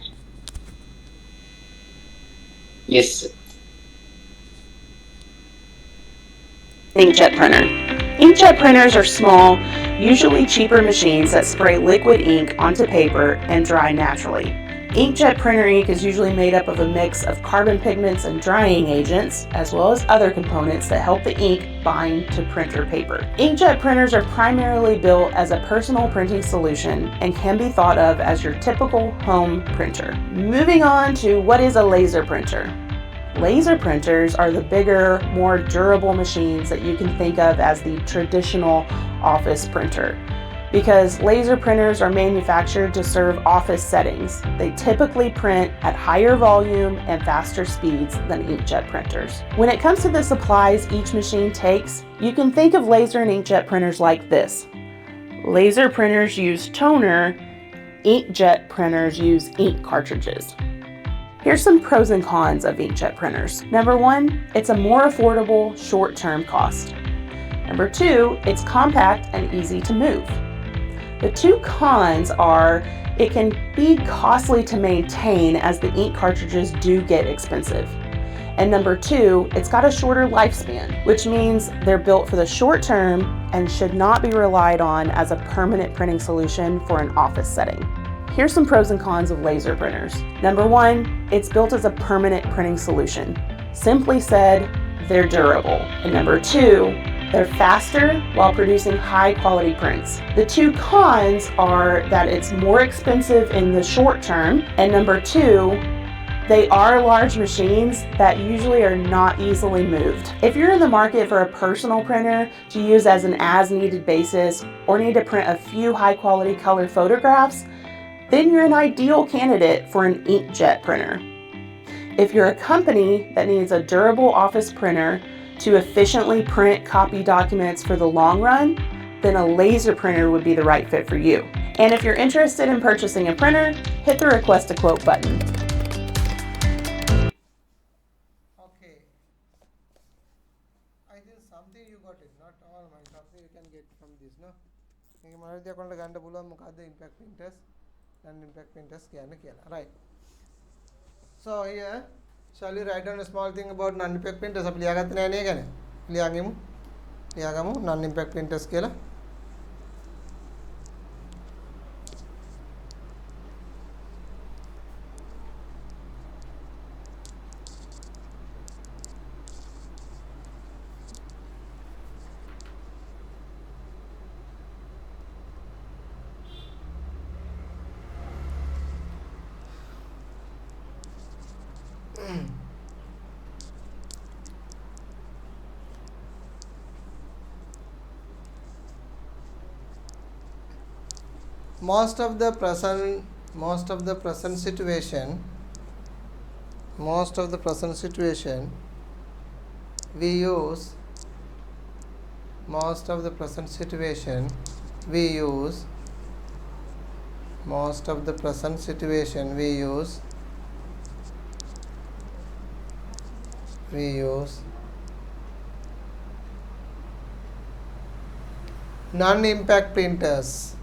Yes. inkjet printer? Inkjet printers are small, usually cheaper machines that spray liquid ink onto paper and dry naturally. Inkjet printer ink is usually made up of a mix of carbon pigments and drying agents, as well as other components that help the ink bind to printer paper. Inkjet printers are primarily built as a personal printing solution and can be thought of as your typical home printer. Moving on to what is a laser printer. Laser printers are the bigger, more durable machines that you can think of as the traditional office printer. Because laser printers are manufactured to serve office settings, they typically print at higher volume and faster speeds than inkjet printers. When it comes to the supplies each machine takes, you can think of laser and inkjet printers like this. Laser printers use toner, inkjet printers use ink cartridges. Here's some pros and cons of inkjet printers. Number one, it's a more affordable short-term cost. Number two, it's compact and easy to move. The two cons are it can be costly to maintain as the ink cartridges do get expensive. And number two, it's got a shorter lifespan, which means they're built for the short term and should not be relied on as a permanent printing solution for an office setting. Here's some pros and cons of laser printers. Number one, it's built as a permanent printing solution. Simply said, they're durable. And number two, they're faster while producing high quality prints. The two cons are that it's more expensive in the short term, and number two, they are large machines that usually are not easily moved. If you're in the market for a personal printer to use as an as-needed basis or need to print a few high quality color photographs, then you're an ideal candidate for an inkjet printer. If you're a company that needs a durable office printer to efficiently print copy documents for the long run, then a laser printer would be the right fit for you. And if you're interested in purchasing a printer, hit the request a quote button. Okay. I think something you got it, not all, man. Something you can get from this, no? Impact printers and impact printers. Right. So here, shall we write down a small thing about non-impact printers? Non-impact printers. Most of the present situation we use non-impact printers.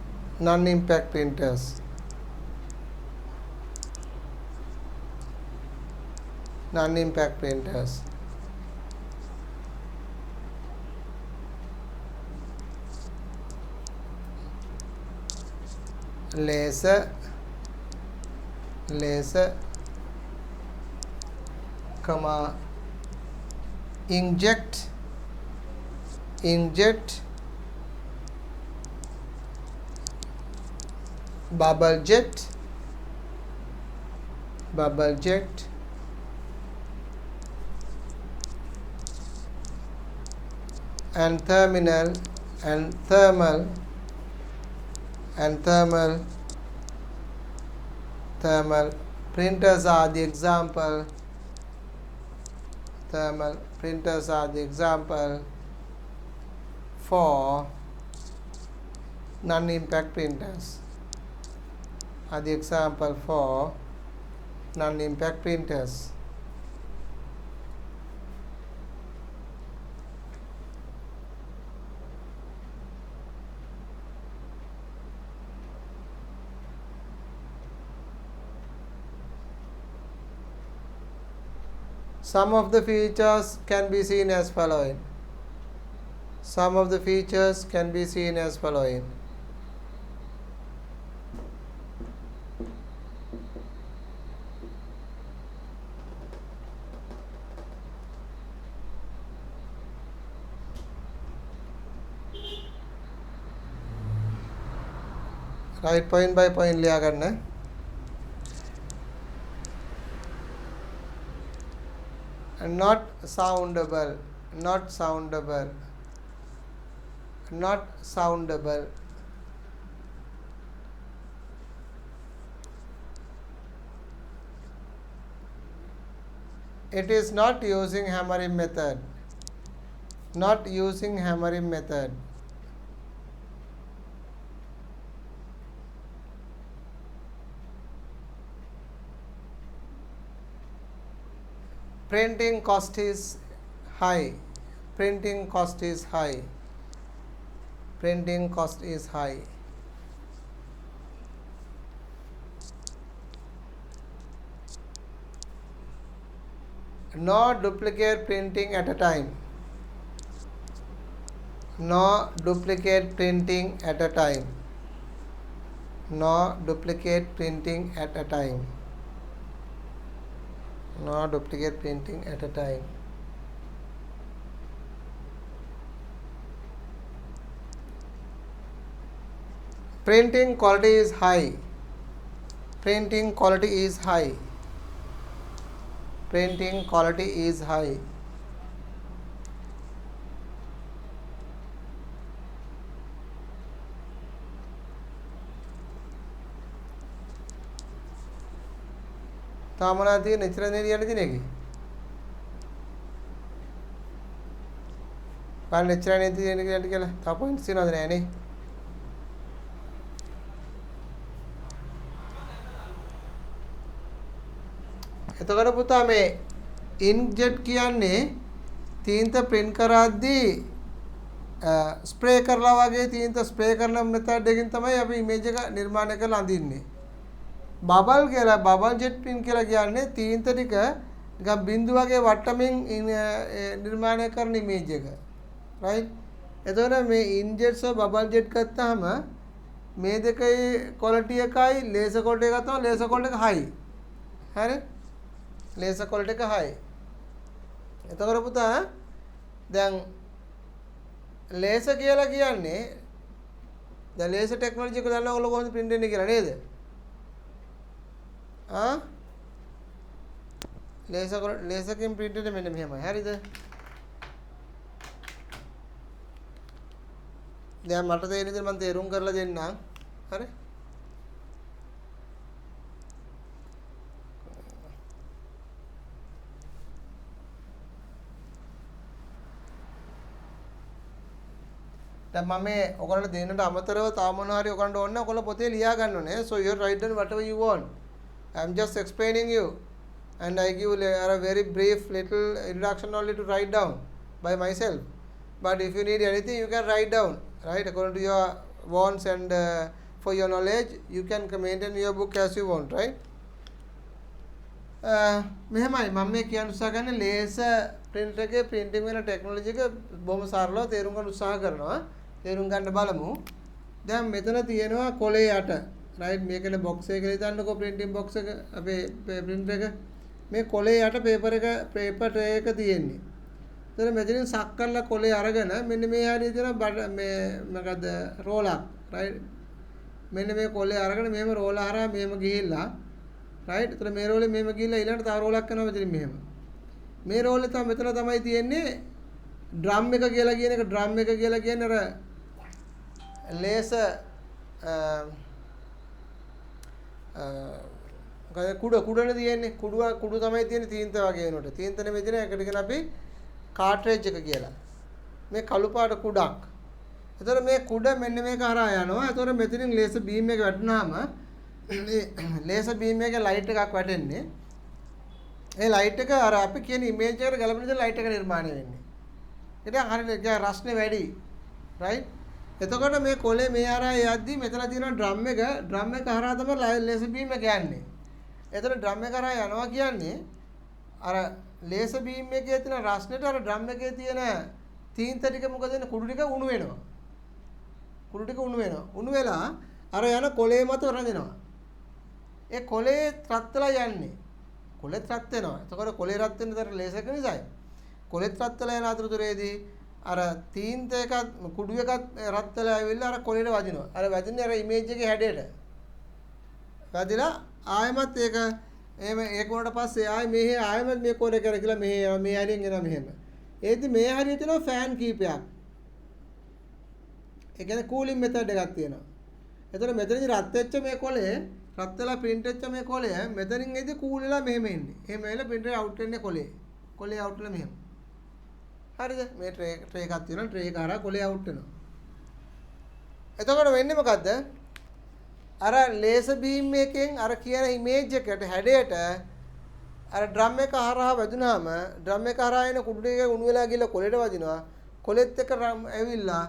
Non-impact printers. Laser, comma, inkjet, bubble jet, bubble jet, and terminal and thermal and thermal printers are the example. Thermal printers are the example for non-impact printers. Are the example for non-impact printers. Some of the features can be seen as following. Some of the features can be seen as following. Right, point by point लिया करना है. And not soundable, not soundable, not soundable. It is not using hammering method, not using hammering method. Printing cost is high, printing cost is high, printing cost is high. No duplicate printing at a time, no duplicate printing at a time, no duplicate printing at a time, no duplicate printing at a time. Printing quality is high, printing quality is high, printing quality is high. तामना थी natural नहीं real थी नेगी पाल natural नहीं थी real के लिए तापो इंसिन आदरे है नहीं එතකොට පුතා මේ ඉන්ක්ජෙට් කියන්නේ තීන්ත print කරද්දී ස්ප්‍රේ කරලා වගේ තීන්ත ස්ප්‍රේ කරන මෙතඩ් එකකින් තමයි අපි ඉමේජ් එක නිර්මාණය කරලා අඳින්නේ. බබල් කියලා බබල් ජෙට් print කියලා කියන්නේ තීන්ත ටික නිකන් බින්දු වගේ වට්ටමින් නිර්මාණය කරන ඉමේජ් එක. right? එතකොට මේ ඉන්ක්ජෙට් සහ බබල් ජෙට් ගත්තාම මේ දෙකේ quality එකයි ලේසර් quality එක ගත්තාම ලේසර් quality එක high. හරි? ලේසර් quality එක high. එතකොට පුතා දැන් ලේසර් කියලා කියන්නේ දැන් ලේසර් ටෙක්නොලොජි එක දන්නවා ඔයගොල්ලෝ කොහොමද print වෙන්නේ කියලා නේද? ලේසර් කින් print වෙන්නේ මෙන්න මෙහෙමයි. හරිද? දැන් මට තේරෙන විදිහට මම තේරුම් කරලා දෙන්නම්. හරි? දැන් මම මේ ඔයගොල්ලන්ට දෙන්නට අමතරව තාම මොනවා හරි ඔයගොල්ලන්ට ඕන නම් ඔයගොල්ලෝ පොතේ ලියා ගන්න ඕනේ. So you write down whatever you want. I am just explaining you and I give a very brief little introduction only to write down by myself. But if you need anything you can write down, right, according to your wants and for your knowledge you can maintain your book as you want, right? මෙහෙමයි මම මේ කියන්න උත්සාහ කරන්නේ laser print එකේ printing වෙන technology එක බොහොම සරලව තේරුම් ගන්න උත්සාහ කරනවා. තේරුම් ගන්න බලමු. දැන් මෙතන තියෙනවා කොලේ යට. right මේකනේ box එක කියලා හිතන්නකෝ printing box එක අපේ print එක. මේ කොලේ යට paper tray එක තියෙන්නේ. එතන මෙතනින් සක් කරලා කොලේ අරගෙන මෙන්න මේ හැටි තියෙන මේ මොකද roller right මෙන්න මේ කොලේ අරගෙන මෙහෙම රෝල හරහා මෙහෙම ගිහිල්ලා රයිට්. එතන මේ රෝලේ මෙහෙම ගිහිල්ලා ඊළඟට තව රෝලක් කරනවා මෙතනින් මෙහෙම. මේ රෝලේ තමයි මෙතන තමයි තියෙන්නේ ඩ්‍රම් එක කියලා කියන එක. ඩ්‍රම් එක කියලා කියන්නේ අර ලේසර් කුඩනේ තියෙන්නේ. කුඩු තමයි තියෙන්නේ තීන්ත වගේ වෙනකොට. තීන්ත නෙමෙයි තියෙන එකට කියන අපි කාට්‍රේජ් එක කියලා. මේ කළු පාට කුඩක්. එතකොට මේ කුඩ මෙන්න මේක හරහා යනවා. එතකොට මෙතනින් ලේසර් බීම් එක වැටුනහම මේ ලේසර් බීම් එකේ ලයිට් එකක් වැටෙන්නේ. ඒ ලයිට් එක අර අපි කියන ඉමේජ් එකට ගැලපෙන විදිහට ලයිට් එක නිර්මාණය වෙන්නේ. ඒක හරියට රස්නේ වැඩි. රයිට්. එතකොට මේ කොලේ මේ හරහා යද්දි මෙතන තියෙන ඩ්‍රම් එක හරහා තමයි ලේසර් බීම් එක යන්නේ. එතකොට ඩ්‍රම් එක හරහා යනවා කියන්නේ අර ලේසර් බීම් එකේ තියෙන රස්නෙට අර ඩ්‍රම් එකේ තියෙන තීන්ත ටික මොකද වෙන්නේ? කුඩු ටික උණු වෙනවා. උණු වෙලා අර යන කොලේ මත රැඳෙනවා. ඒ කොලේ රත් වෙලා යන්නේ. කොලෙත් රත් වෙනවා. එතකොට කොලේ රත් වෙන තර ලේසර් එක නිසායි. කොලෙත් රත් වෙලා යන අතරතුරේදී අර තීන්ත එකත් කුඩු එකත් රත් වෙලා ආවිල්ලා අර කොලේට වදිනවා. අර වදින්නේ අර ඉමේජ් එකේ හැඩයට. වදිලා ආයෙමත් ඒක එහෙම ඒක උනට පස්සේ ආයෙමත් මේ කොලේ කරකිලා මෙහෙ යනවා. මේ හරියෙන් එනවා මෙහෙම. ඒදි මේ හරිය තියෙනවා ෆෑන් කීපයක්. ඒ කියන්නේ කූලින් මෙතඩ් එකක් තියෙනවා. එතකොට මෙතනදී රත් වෙච්ච මේ කොලේ රත් වෙලා ප්‍රින්ට් වෙච්ච මේ කොලය මෙතනින් එදී කූල් වෙලා මෙහෙම එන්නේ. එහෙම වෙලා ප්‍රින්ටර් අවුට් වෙන්නේ කොලේ. කොලේ අවුට් වෙලා මෙහෙම. හරිද? මේ ට්‍රේ එකක් තියෙනවා. ට්‍රේ එක හරහා කොලේ අවුට් වෙනවා. එතකොට වෙන්නේ මොකද්ද? අර ලේසර් බීම් එකෙන් අර කියන ඉමේජ් එකට හැඩයට අර ඩ්‍රම් එක හරහා වැදුනහම ඩ්‍රම් එක හරහා එන කුඩු ටික උණු වෙලා ගිහලා කොලේට වදිනවා. කොලෙත් එක ඇවිල්ලා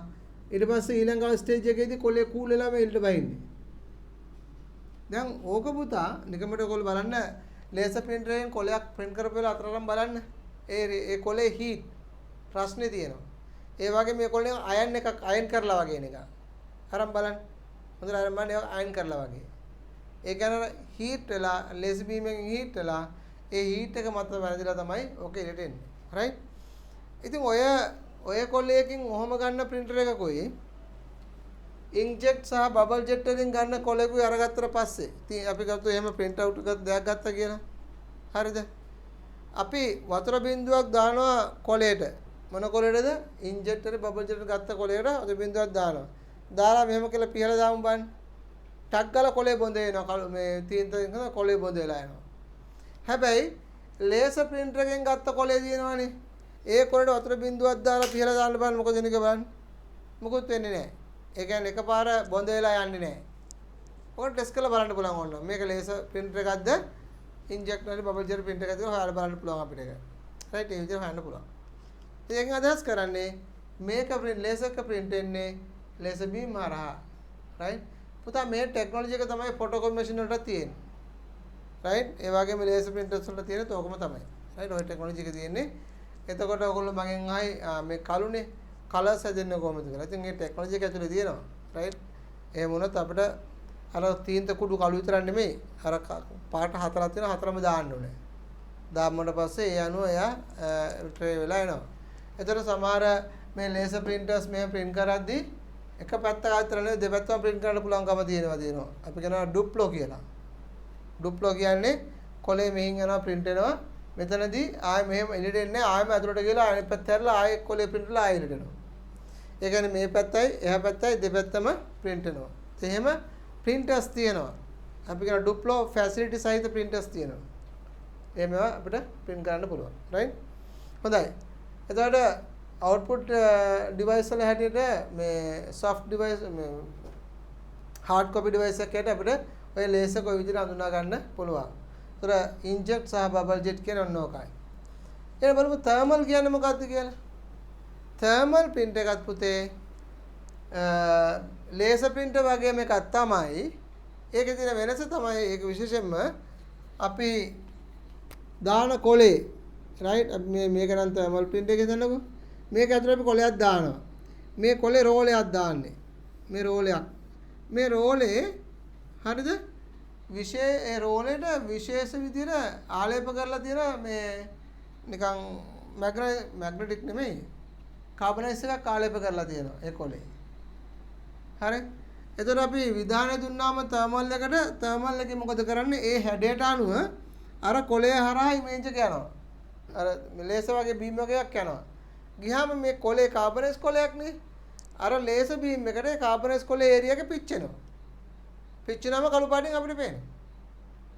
ඊට පස්සේ ඊළඟ ස්ටේජ් එකේදී කොලේ කූල් වෙලා මේ ඉල්ලට බහින්නේ. දැන් ඕක පුතා නිකමට ඔයගොල්ලෝ බලන්න ලේසර් ප්‍රින්ටරයෙන් කොලයක් ප්‍රින්ට් කරපුවලා අතරම් බලන්න ඒ කොලේ හීට් ප්‍රශ්නේ තියෙනවා. ඒ වගේ මේ කොලේ අයන් කරලා වගේ එකක්. අරන් බලන්න. හොඳට අරන් බලන්න අයන් කරලා වගේ. ඒ කියන්නේ හීට් වෙලා ලේසර් බීම් එකෙන් හීට් වෙලා ඒ හීට් එක මත වැදිලා තමයි ඕක ඉරට එන්නේ. රයිට්? ඉතින් ඔය කොලයකින් ඔහොම ගන්න ප්‍රින්ටර් එකකුයි ඉන්ක්ජෙට් සහ බබල් ජෙට් වලින් ගන්න කොලෙකුයි අරගත්තට පස්සේ ඉතින් අපි ගත්තා එහෙම print out එකක් දෙයක් ගත්තා කියලා. හරිද? අපි වතුර බින්දුවක් දානවා කොලේට. මොන කොලේටද? ඉන්ජෙක්ට් එකේ බබල් ජෙට් ගත්ත කොලේට වතුර බින්දුවක් දානවා. දාලා මෙහෙම කියලා පිහලා දාමු බලන්න. ටක් ගාලා කොලේ බොඳ වෙනවා. මේ තීන්තෙන් කරන කොලේ බොඳ වෙලා යනවා. හැබැයි ලේසර් printer එකෙන් ගත්ත කොලේ දිනවනේ. ඒ කොලේට වතුර බින්දුවක් දාලා පිහලා දාන්න බලන්න මොකද වෙන්නේ කියලා බලන්න. මොකුත් වෙන්නේ නැහැ. ඒ කියන්නේ එකපාර බොඳ වෙලා යන්නේ නැහැ. ඔක ටෙස්ට් කරලා බලන්න පුළුවන් ඕන. මේක ලේසර් printer එකක්ද ඉන්ජෙක්ට් වල බබල් ජෙට් printer එකක්ද කියලා හොයලා බලන්න පුළුවන් අපිට ඒක. රයිට් ඒ විදිහට හොයන්න පුළුවන්. ඉතින් අදහස් කරන්නේ මේක ලේසර් එක print වෙන්නේ ලේසර් බීම් හරහා. රයිට්? පුතා මේ ටෙක්නොලොජි එක තමයි ෆොටෝකොපි මැෂින් වලට තියෙන්නේ. රයිට්? ඒ වගේම ලේසර් printers වලට තියෙන තෝකම තමයි. රයිට්? ඔය ටෙක්නොලොජි එක තියෙන්නේ. එතකොට ඔයගොල්ලෝ මගෙන් ආයි මේ කලුනේ කලර්ස් හැදෙන්නේ කොහොමද කියලා. ඉතින් මේ ටෙක්නොලොජි එක ඇතුලේ තියෙනවා. රයිට්? එහෙම වුණොත් අපිට අර තීන්ත කුඩු කළු විතරක් නෙමෙයි අර පාට හතරක් තියෙනවා හතරම දාන්න ඕනේ. දාන්නට පස්සේ ඒ අනුව එයා ට්‍රේ වෙලා එනවා. එතකොට සමහර මේ ලේසර් printers මේ print කරද්දී එක පැත්තක විතර නෙවෙයි දෙපැත්තම print කරන්න පුළුවන්කම තියෙනවා. අපි කියනවා ඩුප්ලෝ කියලා. ඩුප්ලෝ කියන්නේ කොලේ මෙහින් යනවා print වෙනවා. මෙතනදී ආයෙ මෙහෙම එළියට එන්නේ ආයෙම ඇතුළට ගිහලා අනිත් පැත්ත හැරලා ආයෙ කොලේ print වෙලා ආයෙ එළියට එනවා. ඒ කියන්නේ මේ පැත්තයි එහා පැත්තයි දෙපැත්තම print වෙනවා. එහෙම printers තියෙනවා. අපි කියන ඩුප්ලෝ facility සහිත printers තියෙනවා. එහෙම අපිට print කරන්න පුළුවන්. right? හොඳයි. එතකොට output device වල හැටියට මේ soft device මේ hard copy device එකකට අපිට ඔය laser කොයි විදිහට හඳුනා ගන්න පුළුවන්. ඒතර inject සහ bubble jet කියන ඔන්න ඕකයි. ඊට බලමු thermal කියන්නේ මොකක්ද කියලා. thermal print එකත් පුතේ laser printer වගේම එකක් තමයි. ඒකේ තියෙන වෙනස තමයි ඒක විශේෂයෙන්ම අපි දාන කොලේ right මේක නම් thermal print එකේ දාන්නකො. මේක ඇතුළේ අපි කොලයක් දානවා. මේ කොලේ රෝලයක් දාන්නේ. මේ රෝලයක්. මේ රෝලේ හරිද? ඒ රෝලේට විශේෂ විදිහට ආලේප කරලා තියෙන මේ නිකන් මැග්නටික් නෙමෙයි. කාබනයිස් එකක් ආලේප කරලා තියෙනවා ඒ කොලේ. හරි? එතකොට අපි විධානය දුන්නාම තර්මල් එකට තර්මල් එකේ මොකද කරන්නේ? ඒ හැඩයට අනුව අර කොළය හරහා ඉමේජ් එක යනවා. අර ලේසර් වගේ බීම් එකක් යනවා. ගියාම මේ කොළේ කාබනයිස් කොළයක් නේ. අර ලේසර් බීම් එකට කාබනයිස් කොළේ ඒරියා එක පිච්චෙනවා. පිච්චෙනම කළු පාටින් අපිට පේනවා.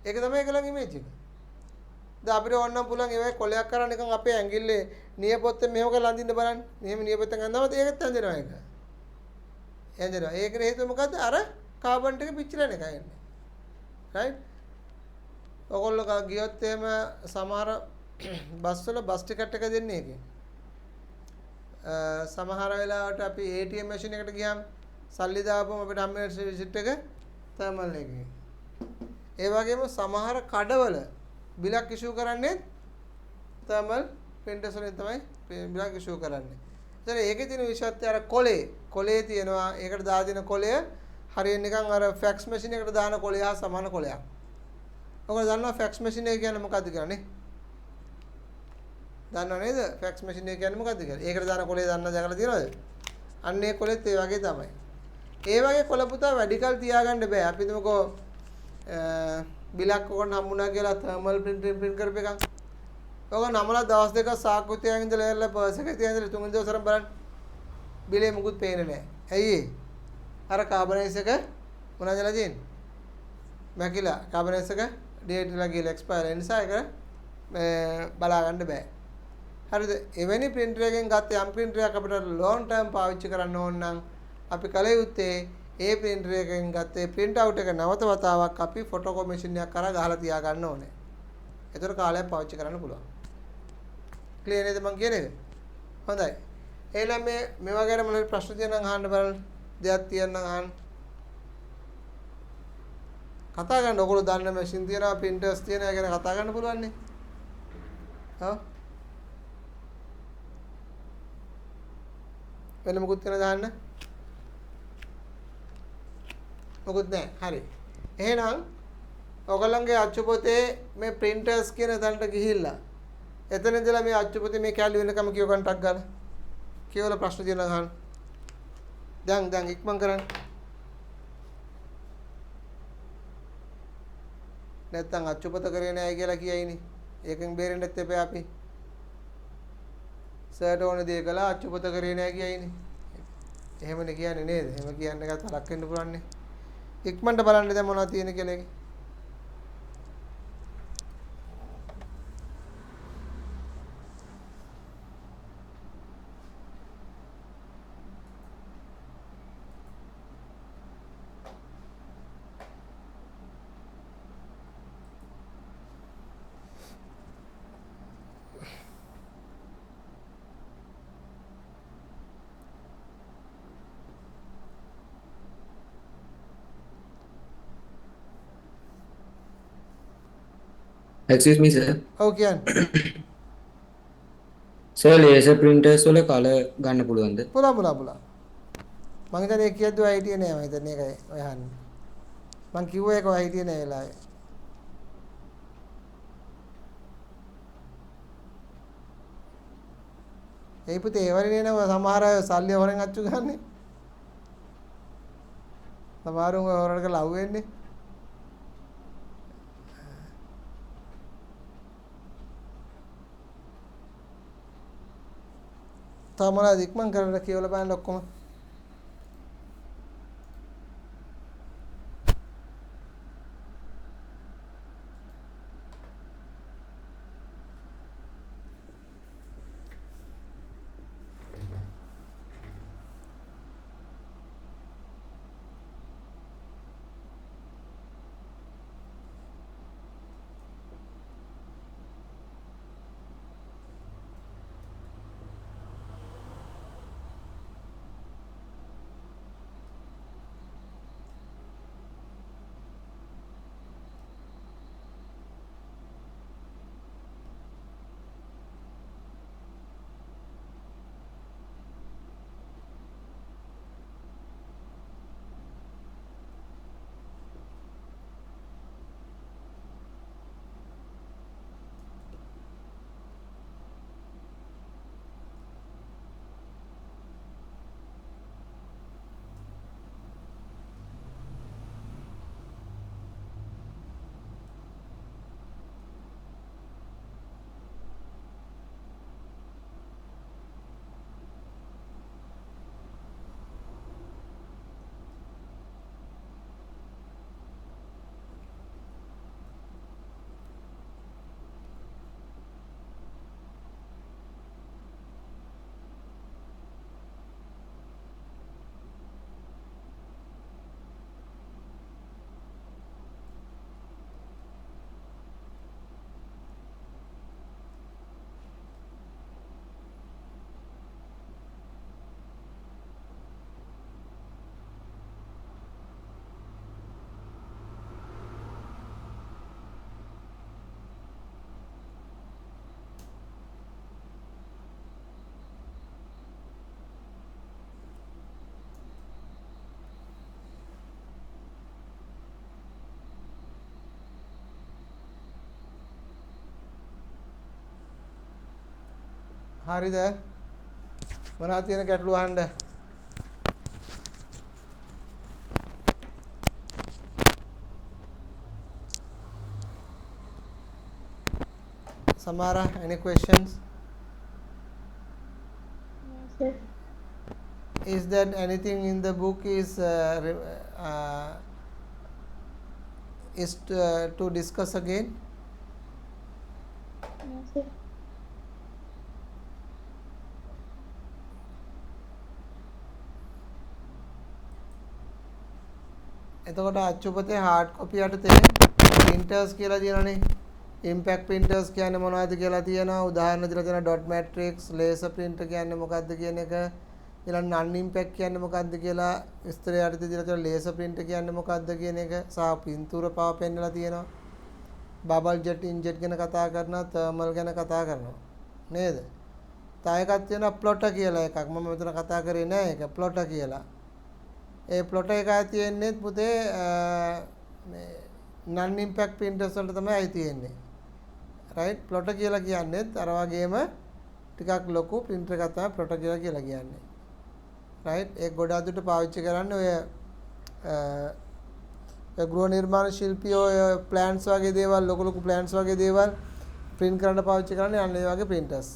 ඒක තමයි ඒකලගේ ඉමේජ් එක. දැන් අපිට ඕනනම් පුළුවන් ඒ වගේ කොළයක් කරන් නිකන් අපේ ඇඟිල්ලේ නියපොත්තේ මෙහෙම කරලා අඳින්න බලන්න. මෙහෙම නියපොත්තෙන් අඳනම ඒකත් ඇඳෙනවා ඒක. ඇඳෙනවා. ඒකට හේතුව මොකද්ද? අර කාබන් ටික පිච්චිලා නේ කයන්නේ. රයිට්? ඔයගොල්ලෝ ගියොත් එහෙම සමහර බස් වල බස් ටිකට් එක දෙන්නේ ඒකේ. සමහර වෙලාවට අපි ATM මැෂින් එකට ගියාම සල්ලි දාපුවම අපිට හම්බ වෙන රිසිට් එක තර්මල් එකේ. ඒ වගේම සමහර කඩවල බිලක් ඉෂුව කරන්නේ තර්මල් ප්‍රින්ටර්ස් වලින් තමයි බිලක් ඉෂුව කරන්නේ. ඒතර ඒකේ තියෙන විශේෂත්වය අර කොලේ තියෙනවා. ඒකට දාලා දෙන කොලය හරියට නිකන් අර ෆැක්ස් මැෂින් එකට දාන කොලය හා සමාන කොලයක්. ඔයගොල්ලෝ දන්නවා ෆැක්ස් මැෂින් එක කියන්නේ මොකක්ද කියලා නේ? දන්නව නේද? ෆැක්ස් මැෂින් එක කියන්නේ මොකක්ද කියලා? ඒකට දාන කොලේ දන්න දැකලා තියෙනවද? අන්න ඒ කොලෙත් ඒ වගේ තමයි. ඒ වගේ කොළ පුතා වැඩිකල් තියාගන්න බෑ. අපි හිතමුකෝ බිලක් ඔකට හම්බුණා කියලා තර්මල් ප්‍රින්ට් කරපු එකක්. ඔක නමලා දවස් දෙකක් සාක්කු තියාගෙන ඉඳලා එල්ල පර්ස් එකේ තියාගෙන ඉඳලා තුන්වෙනි දවසට බලන්න. බිලේ මුකුත් පේන්නේ නැහැ. ඇයි අර කාබනයිස් එක මොනවද වෙලා තියෙන්නේ? මැකිලා කාබනයිස් එක ඩේට් එකලා ගිහලා එක්ස්පයර් වෙන නිසා ඒක බලා ගන්න බෑ. හරිද? එවැනි printer එකෙන් ගත්ත යම් printer එකක් අපිට long term පාවිච්චි කරන්න ඕන නම් අපි කල යුත්තේ ඒ printer එකෙන් ගත්තේ print out එක නැවත වතාවක් අපි photocopy machine එකක් කරා ගහලා තියා ගන්න ඕනේ. ඒතර කාලයක් පාවිච්චි කරන්න පුළුවන්. ක්ලියර් නේද මං කියන එක? හොඳයි. එහෙනම් මේවා ගැන මොනවද ප්‍රශ්න තියෙනවා නම් අහන්න බලන්න. දෙයක් තියෙනවා නම් අහන්න. කතා කරන්න ඔයගොල්ලෝ දන්න මැෂින් තියෙනවා printers තියෙනවා ගැන කතා කරන්න පුළුවන් නේ. හා වෙන මොකුත් වෙන දාන්න මොකුත් නැහැ. හරි. එහෙනම් ඔයගොල්ලන්ගේ අච්චු පොතේ මේ printers කියන තැනට ගිහිල්ලා එතන ඉඳලා මේ අච්චු පොතේ මේ කැලේ වෙනකම කියව ගන්න ටක් ගාලා කියවලා ප්‍රශ්න තියෙනවා අහන්න. දැන් ඉක්මන් කරන්න. නැත්තම් අච්චු පොත කරේ නැහැ කියලා කියයිනේ. ඒකෙන් බේරෙන්නත් එපා අපි. සර්ට ඕන දේ කළා අච්චු පොත කරේ නැහැ කියයිනේ. එහෙමනේ කියන්නේ නේද? එහෙම කියන්න එකත් හලක් වෙන්න පුළුවන් නේ. ඉක්මනට බලන්න දැන් මොනවද තියෙන්නේ කියලා ඒක. Excuse me, sir. ඔව් කියන්නේ. Sir, laser printers වල color ගන්න පුළුවන්ද? පුළුවන්. මං හිතන්නේ ඒක කියද්දි ඔය හිටියේ නෑ. මං හිතන්නේ ඒකයි ඔය අහන්නේ. මං කිව්වා ඒක ඔය හිටියේ නෑ වෙලාවේ. ඒ පුතේ ඒ වරිනේ නේද සමහර අය සල්ලි හොරෙන් අච්චු ගන්නේ. සමහරුන් හොරකට ලව් වෙන්නේ. තමලා ඉක්මන් කරලා කියවලා බලන්න ඔක්කොම. හරිද? මොනවද තියෙන ගැටලු අහන්න? Samara, any questions? No, sir. Is that anything in the book is to discuss again? No, sir. එතකොට අච්චුපතේ hard copy යටතේ printers කියලා තියෙනනේ. impact printers කියන්නේ මොනවද කියලා තියෙනවා. උදාහරණ දීලා තියෙනවා dot matrix, laser printer කියන්නේ මොකක්ද කියන එක. ඊළඟ non impact කියන්නේ මොකක්ද කියලා විස්තරය යටතේ දීලා තියෙනවා. laser printer කියන්නේ මොකක්ද කියන එක සහ පින්තූර පාව පෙන්නලා තියෙනවා. bubble jet injet ගැන කතා කරනවා, thermal ගැන කතා කරනවා. නේද? තව එකක් තියෙනවා plotter කියලා එකක්. මම මෙතන කතා කරේ නෑ ඒක plotter කියලා. ඒ ප්ලොට් එක තියෙන්නේ පුතේ මේ non impact printers වලට තමයි අයි තියෙන්නේ. right plotter කියලා කියන්නේත් අර වගේම ටිකක් ලොකු printer එකක් තමයි plotter කියලා කියන්නේ. right ඒක ගොඩාක් දුරට පාවිච්චි කරන්නේ ඔය ගෘහ නිර්මාණ ශිල්පියෝ plans වගේ දේවල් ලොකු plans වගේ දේවල් print කරන්න පාවිච්චි කරන්නේ අන්න ඒ වගේ printers.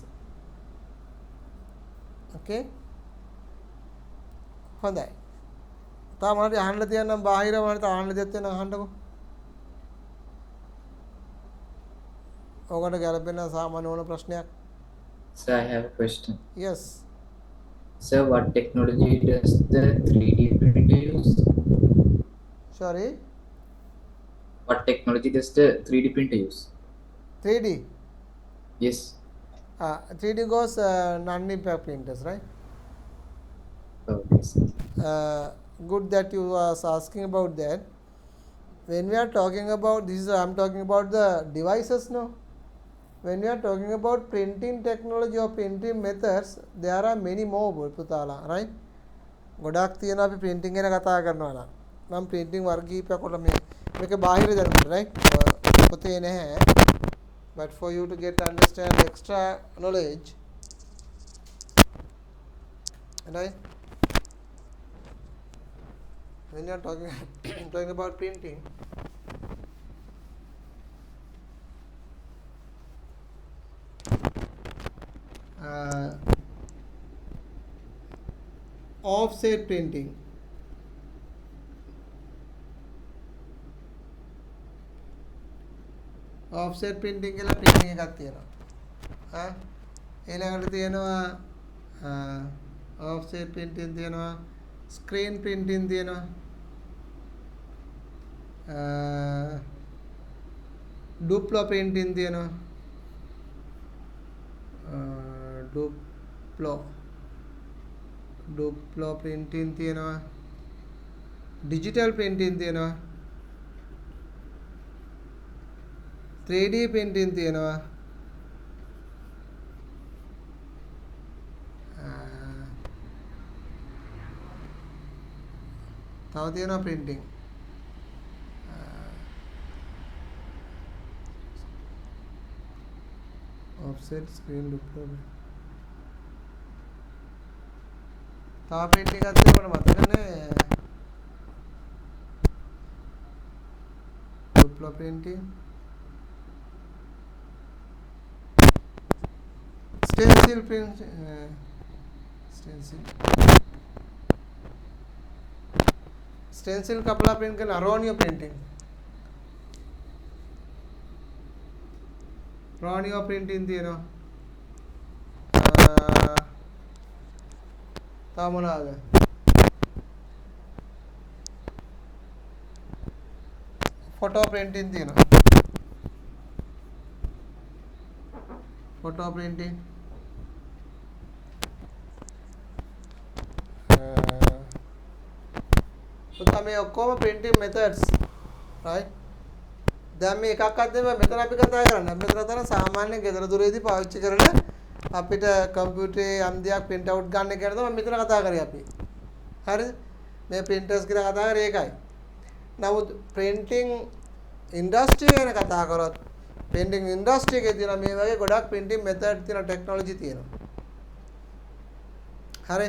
okay හොඳයි. තාම මොනවද අහන්න තියන්නම් බාහිර මොනවද අහන්න දෙයක් තියෙනවා අහන්නකෝ. ඔකට ගැලපෙන සාමාන්‍ය ඕන ප්‍රශ්නයක්. Sir, I have a question. yes Sir, what technology does the 3D printer use? sorry What technology does the 3D printer use? 3D 3D goes non impact printers right. Okay, sir. Good that you are asking about that. When we are talking about this, I'm talking about the devices now. When we are talking about printing technology or printing methods, there are many more පුතාලා right. ගොඩක් තියෙනවා අපි printing ගැන කතා කරනවා නම්. මම printing වර්ග කීපයක් කොට මේක බාහිර දැනුමට right. පොතේ නැහැ. But for you to get understand extra knowledge right. when you are talking about printing offset printing offset printing කියලා printing එකක් තියෙනවා. ඊළඟට තියෙනවා offset printing තියෙනවා screen printing තියෙනවා duplo printing තියෙනවා duplo printing තියෙනවා digital printing තියෙනවා 3D printing තියෙනවා තව තියෙනවා printing offset screen duplo තව printing එකක් තියෙනවා මතකනේ duplo printing stencil printing stencil कपड़ा प्रिंट करना रोनियो प्रिंटिंग තියෙනවා තව මොනවාද ෆොටෝ ප්‍රින්ටින් තියෙනවා ෆොටෝ ප්‍රින්ටින් මේ ඔක්කොම printing methods right දැන් මේ එකක්වත් නෙමෙයි මෙතන අපි කතා කරන්නේ මෙතන තන සාමාන්‍ය ගෙදර දොරේදී පාවිච්චි කරන අපිට කම්පියුටරේ යම් දෙයක් print out ගන්න කියන තමයි මෙතන කතා කරේ අපි හරිද මේ printers කියලා කතා කරේ ඒකයි නමුත් printing industry ගැන කතා කරොත් printing industry එකේ තියෙන මේ වගේ ගොඩක් printing method තියෙන technology තියෙනවා හරි.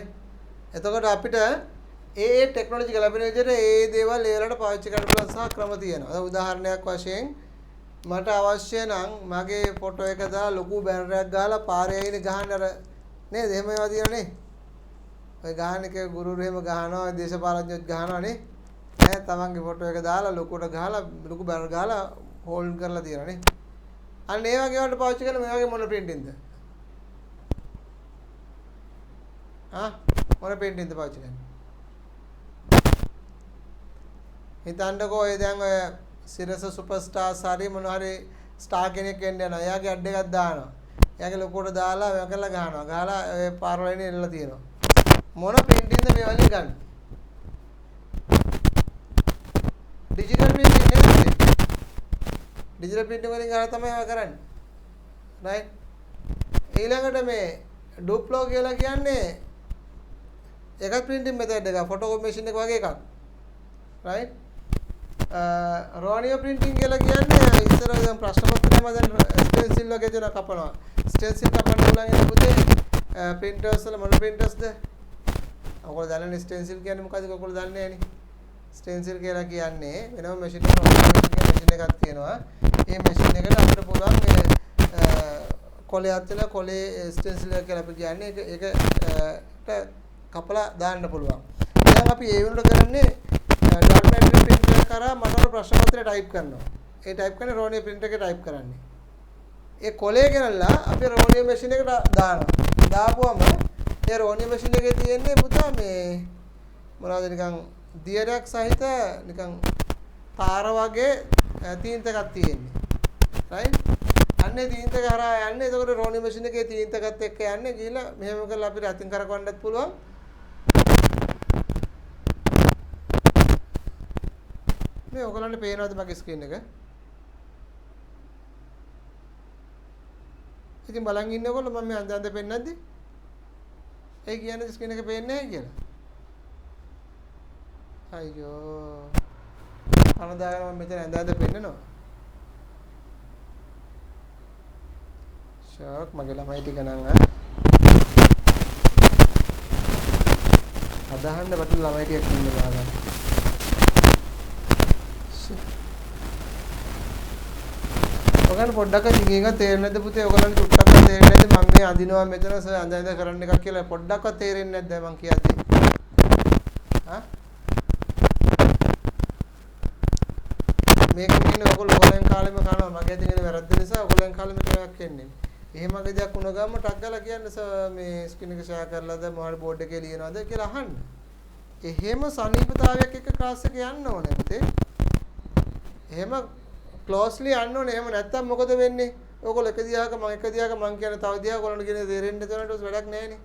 එතකොට අපිට ඒ ටෙක්නොලොජි ලැබෙන විදිහට ඒ දේවල් ඒ වලට පාවිච්චි කරන්න පුළුවන් සහ ක්‍රම තියෙනවා. දැන් උදාහරණයක් වශයෙන් මට අවශ්‍ය නම් මගේ ෆොටෝ එක දාලා ලොකු බැනර් එකක් ගහලා පාරේ ඉන්නේ ගහන්න අර නේද? එහෙම ඒවා තියෙනනේ. ඔය ගහන එක ගුරුවරු එහෙම ගහනවා, දේශපාලඥයොත් ගහනවානේ. ඈ තමන්ගේ ෆොටෝ එක දාලා ලොකුට ගහලා ලොකු බැනර් ගහලා හෝල්ඩ් කරලා තියෙනවානේ. අන්න ඒ වගේ වලට පාවිච්චි කරන මේ වගේ මොන ප්‍රින්ටින්ද? මොන ප්‍රින්ටින්ද පාවිච්චි කරන්නේ? හිතන්නකෝ ඒ දැන් ඔය සිරස සුපර්ස්ටාර්ස් හරි මොන හරි ස්ටාර් කෙනෙක් එන්න යනවා. එයාගේ ඇඩ් එකක් දානවා. එයාගේ ලොකුවට දාලා මේක කරලා ගහනවා. ගහලා ඔය පාරවල ඉන්නේ එල්ලලා තියෙනවා. මොන ප්‍රින්ටින්ද මේ වලින් ගන්න? ඩිජිටල් ප්‍රින්ටින් නෙමෙයි. ඩිජිටල් ප්‍රින්ටින් වලින් ගහලා තමයි ඒවා කරන්නේ. රයිට්. ඊළඟට මේ ඩුප්ලෝ කියලා කියන්නේ එකක් ප්‍රින්ටින් මෙතඩ් එකක් ෆොටෝකෝපි මැෂින් එක වගේ එකක්. රයිට්. රෝනියෝ ප්‍රින්ටින් කියලා කියන්නේ ඉස්සර දැන් ප්‍රශ්න පත්‍රයම දැන් ස්ටෙන්සිල් වගේ දෙන කපනවා. ස්ටෙන්සිල් කපන්න පුළුවන් ඉන්න පුතේ ප්‍රින්ටර්ස් වල මොන ප්‍රින්ටර්ස්ද? ඔයගොල්ලෝ දන්නනේ ස්ටෙන්සිල් කියන්නේ මොකද්ද? ඔයගොල්ලෝ දන්නේ නැහනේ. ස්ටෙන්සිල් කියලා කියන්නේ වෙනම මැෂින් එකක් මැෂින් එකක් තියෙනවා. ඒ මැෂින් එකට අපිට පුළුවන් මේ කොලේ අතල කොලේ ස්ටෙන්සිල් කියලා අපි කියන්නේ ඒකට කපලා දාන්න පුළුවන්. දැන් අපි ඒ වෙනකොට කරන්නේ ඩොට් මැට්‍රික් ප්‍රින්ටර් කරා මට ප්‍රශ්න පත්‍රය ටයිප් කරනවා. ඒ ටයිප් කරන්නේ රෝනියෝ ප්‍රින්ටර් එකේ ටයිප් කරන්නේ. ඒ කොලේ ගෙනල්ලා අපි රෝනියෝ මැෂින් එකට දානවා. දාපුවම ඒ රෝනියෝ මැෂින් එකේ තියෙන්නේ පුතා මේ මොනවද නිකන් දියරයක් සහිත නිකන් තාර වගේ තීන්ත එකක් තියෙන්නේ. රයිට්? අන්නේ තීන්ත එක හරහා යන්නේ. එතකොට රෝනියෝ මැෂින් එකේ තීන්ත එකත් එක්ක යන්නේ ගිහලා මෙහෙම කරලා අපිට අතින් කරකවන්නත් පුළුවන්. මේ ඔයගලන්ට පේනවද මගේ ස්ක්‍රීන් එක? ඉතින් බලන් ඉන්නේ ඔයගොල්ලෝ මම මේ අඳ පෙන්නේ නැද්ද? ඒ කියන්නේ ස්ක්‍රීන් එක පේන්නේ නැහැ කියලා. අයියෝ. අනදාගෙන මම මෙතන අඳ පෙන්නනවා. ෂොක් මගේ ළමයි ටික නම් අදහන්න බටු ළමයි ටිකක් ඉන්නවා ගන්න. ඔයගොල්ලෝ පොඩ්ඩක් ඉංග්‍රීසියෙන් තේරෙන්නේ නැද්ද පුතේ? ඔයගොල්ලන්ට චුට්ටක් තේරෙන්නේ නැද්ද මම මේ අදිනවා මෙතන අඳ කරන්න එකක් කියලා පොඩ්ඩක්වත් තේරෙන්නේ නැද්ද මං කියද්දි? මේක කියන්නේ ඔයගොල්ලන් කාලෙම කරනවා මගේ අදින වැරද්ද නිසා ඔයගොල්ලන් කාලෙම ටයක් එන්නේ. එහෙම වගේ දෙයක් වුණ ගමන් ටක් ගාලා කියන්නේ මේ ස්ක්‍රීන් එක ෂෙයා කරලාද මොහොත බෝඩ් එකේ ලියනවාද කියලා අහන්න. එහෙම සනීපතාවයක් එක්ක ක්ලාස් එක යන්න ඕනේ පුතේ. එහෙම ක්ලෝස්ලි යන්න ඕනේ. එහෙම නැත්තම් මොකද වෙන්නේ? ඔයගොල්ලෝ එක දිහාක මම එක දිහාක මං කියන තව දිහාක ඔයගොල්ලන්ට කියන තේරෙන්නේ නැතුනට වැඩක් නැහැනේ.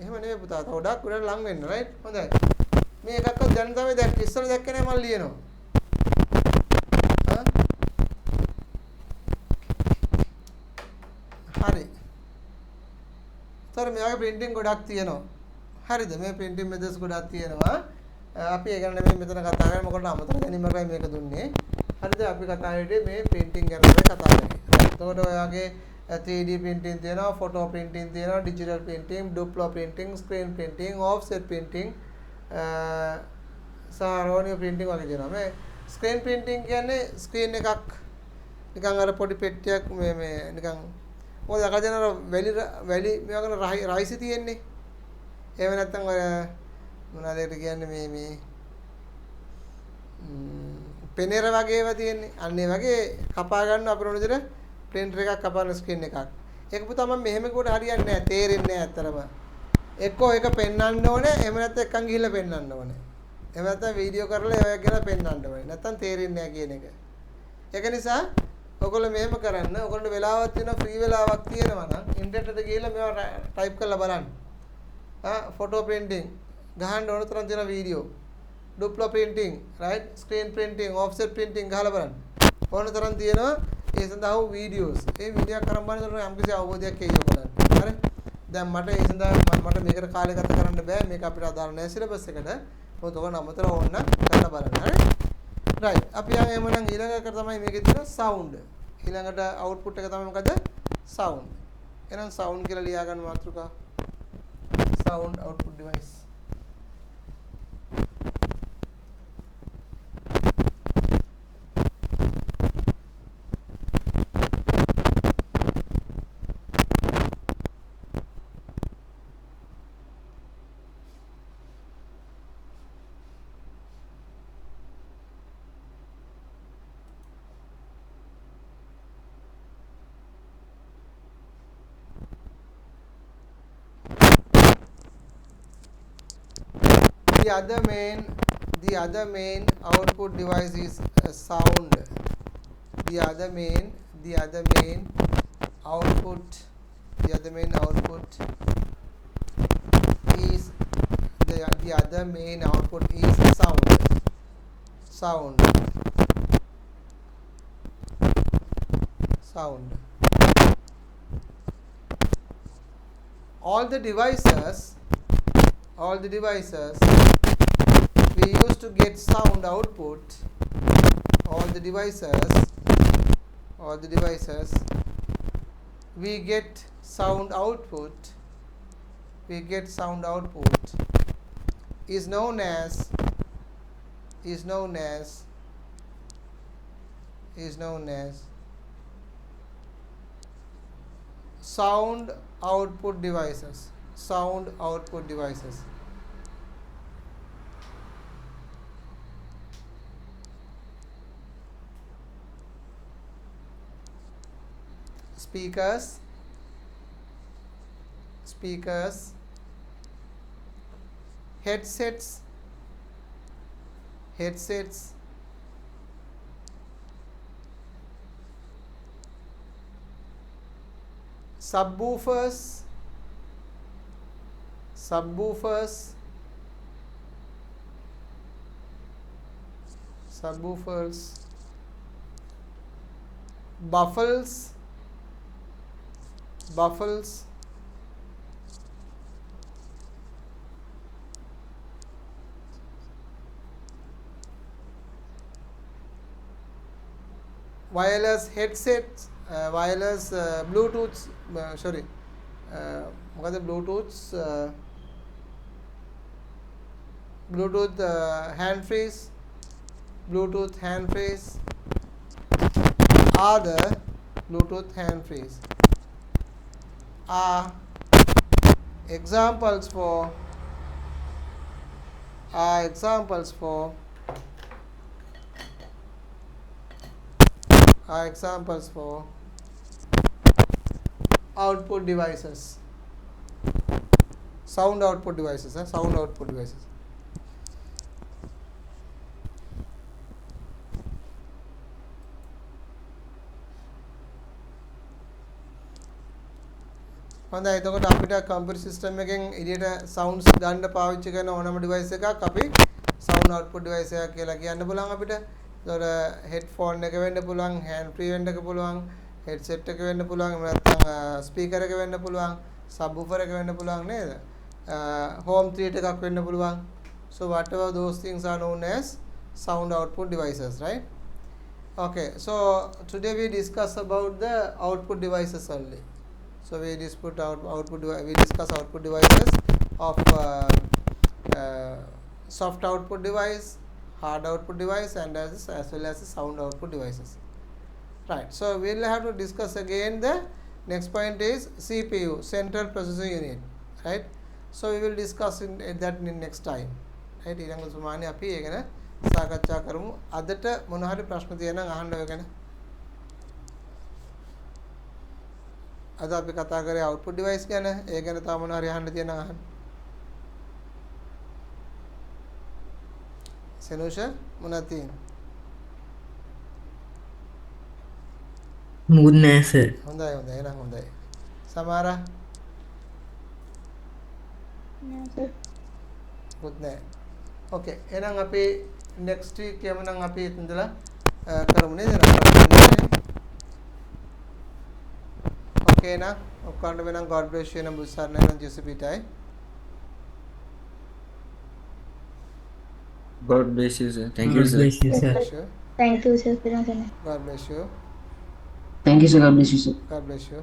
එහෙම නෙවෙයි පුතා. ගොඩක් උඩට ලං වෙන්න රයිට්. හොඳයි. මේ එකක්වත් දැන් තමයි දැක්කේ. ඉස්සර දැක්කේ නැහැ මම ලියනවා. හරි. මේ වගේ printing ගොඩක් තියෙනවා. හරිද? මේ printing methods ගොඩක් තියෙනවා. අපි ඒක නෙමෙයි මෙතන කතා කරන්නේ. මොකද අමතක ගැනීමකයි මේක දුන්නේ. හරිද? අපි කතා කරන්නේ මේ printing ගැන තමයි කතා කරන්නේ. එතකොට ඔයගේ 3D printing තියෙනවා, photo printing තියෙනවා, digital printing, duplo printing, screen printing, offset printing, සාරෝනිය printing වගේ තියෙනවා. මේ screen printing කියන්නේ screen එකක් නිකන් අර පොඩි පෙට්ටියක් මේ නිකන් මොකද අකදෙන වැලි මේවගෙන රයිසි තියෙන්නේ. එහෙම නැත්නම් ඔය මොනවාද ඒකට කියන්නේ මේ පෙනේර වගේ ඒවා තියෙන්නේ. අන්න ඒ වගේ කපා ගන්න අපේ ඕන විදිහට printer එකක් කපන ස්ක්‍රීන් එකක්. ඒක පුතා මම මෙහෙම කොට හරියන්නේ නැහැ. තේරෙන්නේ නැහැ අත්‍තරම. එක්කෝ ඒක පෙන්වන්න ඕනේ. එහෙම නැත්නම් එක්කන් ගිහිල්ලා පෙන්වන්න ඕනේ. එහෙම නැත්නම් වීඩියෝ කරලා ඒවා ගැන පෙන්වන්න ඕනේ. නැත්නම් තේරෙන්නේ නැහැ කියන එක. ඒක නිසා ඔයගොල්ලෝ මෙහෙම කරන්න. ඔයගොල්ලෝ වෙලාවක් තියෙනවා ෆ්‍රී වෙලාවක් තියෙනවා නම් ඉන්ටර්නෙට් එකට ගිහලා මේවා ටයිප් කරලා බලන්න. ෆොටෝ printing ගහන්න ඕන තරම් තියෙන video. duplo printing, right? Screen printing, offset printing ගහලා බලන්න. ඕන තරම් තියෙනවා. ඒ සඳහා වූ වීඩියෝස්. ඒ වීඩියෝ කරන් බලනකොට යම් කිසි අවබෝධයක් එයි ඔයගොල්ලන්ට. හරි? දැන් මට ඒ සඳහා මට මේකට කාලය ගත කරන්න බෑ. මේක අපිට අදාළ නැහැ සිලබස් එකට. මොකද ඔයගොල්ලෝ අමතර ඕන කරලා බලන්න. හරි? right. අපි යන් එහෙමනම් ඊළඟට තමයි මේකේ තියෙන sound. ඊළඟට output එක තමයි මොකද? sound. එහෙනම් sound කියලා ලියා ගන්න මාතෘකාව. sound output device. The other main output device is sound. The other main output is the other main output is sound. All the devices we used to get sound output. All the devices we get sound output is known as sound output devices. Speakers, headsets, subwoofers, buffles, wireless headsets, wireless Bluetooth, Bluetooth hand-frees are the Bluetooth hand-frees are examples for output devices, sound output devices. හොඳයි එතකොට අපිට computer system එකෙන් එළියට sounds ගන්න පාවිච්චි කරන ඕනම device එකක් අපි සවුන්ඩ් අවුට්පුට් ඩිවයිස් එකක් කියලා කියන්න පුළුවන් අපිට. ඒතකොට හෙඩ්ෆෝන් එක වෙන්න පුළුවන්, හෑන්ඩ් ෆ්‍රී වෙන්න පුළුවන්, හෙඩ්සෙට් එක වෙන්න පුළුවන්, එහෙම නැත්නම් ස්පීකර් එක වෙන්න පුළුවන්, සබ්වූෆර් එක වෙන්න පුළුවන් නේද? හෝම් තියටර් එකක් වෙන්න පුළුවන්. So whatever those things are known as sound output devices, right? Okay, so today we discuss about the output devices only. So we discuss output devices of soft output device, hard output device, and as well as the sound output devices. Right. So we will have to discuss again. The next point is CPU, Central Processing Unit. Right. So we will discuss that in next time. Right. ඊළඟ සුමානේ අපි ඒ ගැන සාකච්ඡා කරමු. අදට මොන හරි ප්‍රශ්න තියෙනවා නම් අහන්න ඔය ගැන. අද අපි කතා කරේ output device ගැන. ඒ ගැන තව මොන හරි අහන්න තියෙනවා අහන්න. සෙනුෂ මොනවද තියෙන්නේ? මුකුත් නෑ සර්. හොඳයි එහෙනම් හොඳයි. සමාරා නෑ සර්. මුකුත් නෑ. Okay එහෙනම් අපි next week එමුනම් අපි ඉඳලා කරමු නේද? Okay na ඔක්කොන්ට වෙනම් God bless you නම් බුස්සාරණ නම් ජෙසිපිටයි. God bless you, sir. Thank you, God sir. bless you, sir. Thank you sir. God bless you. Thank you, sir. God bless you, sir. God bless you.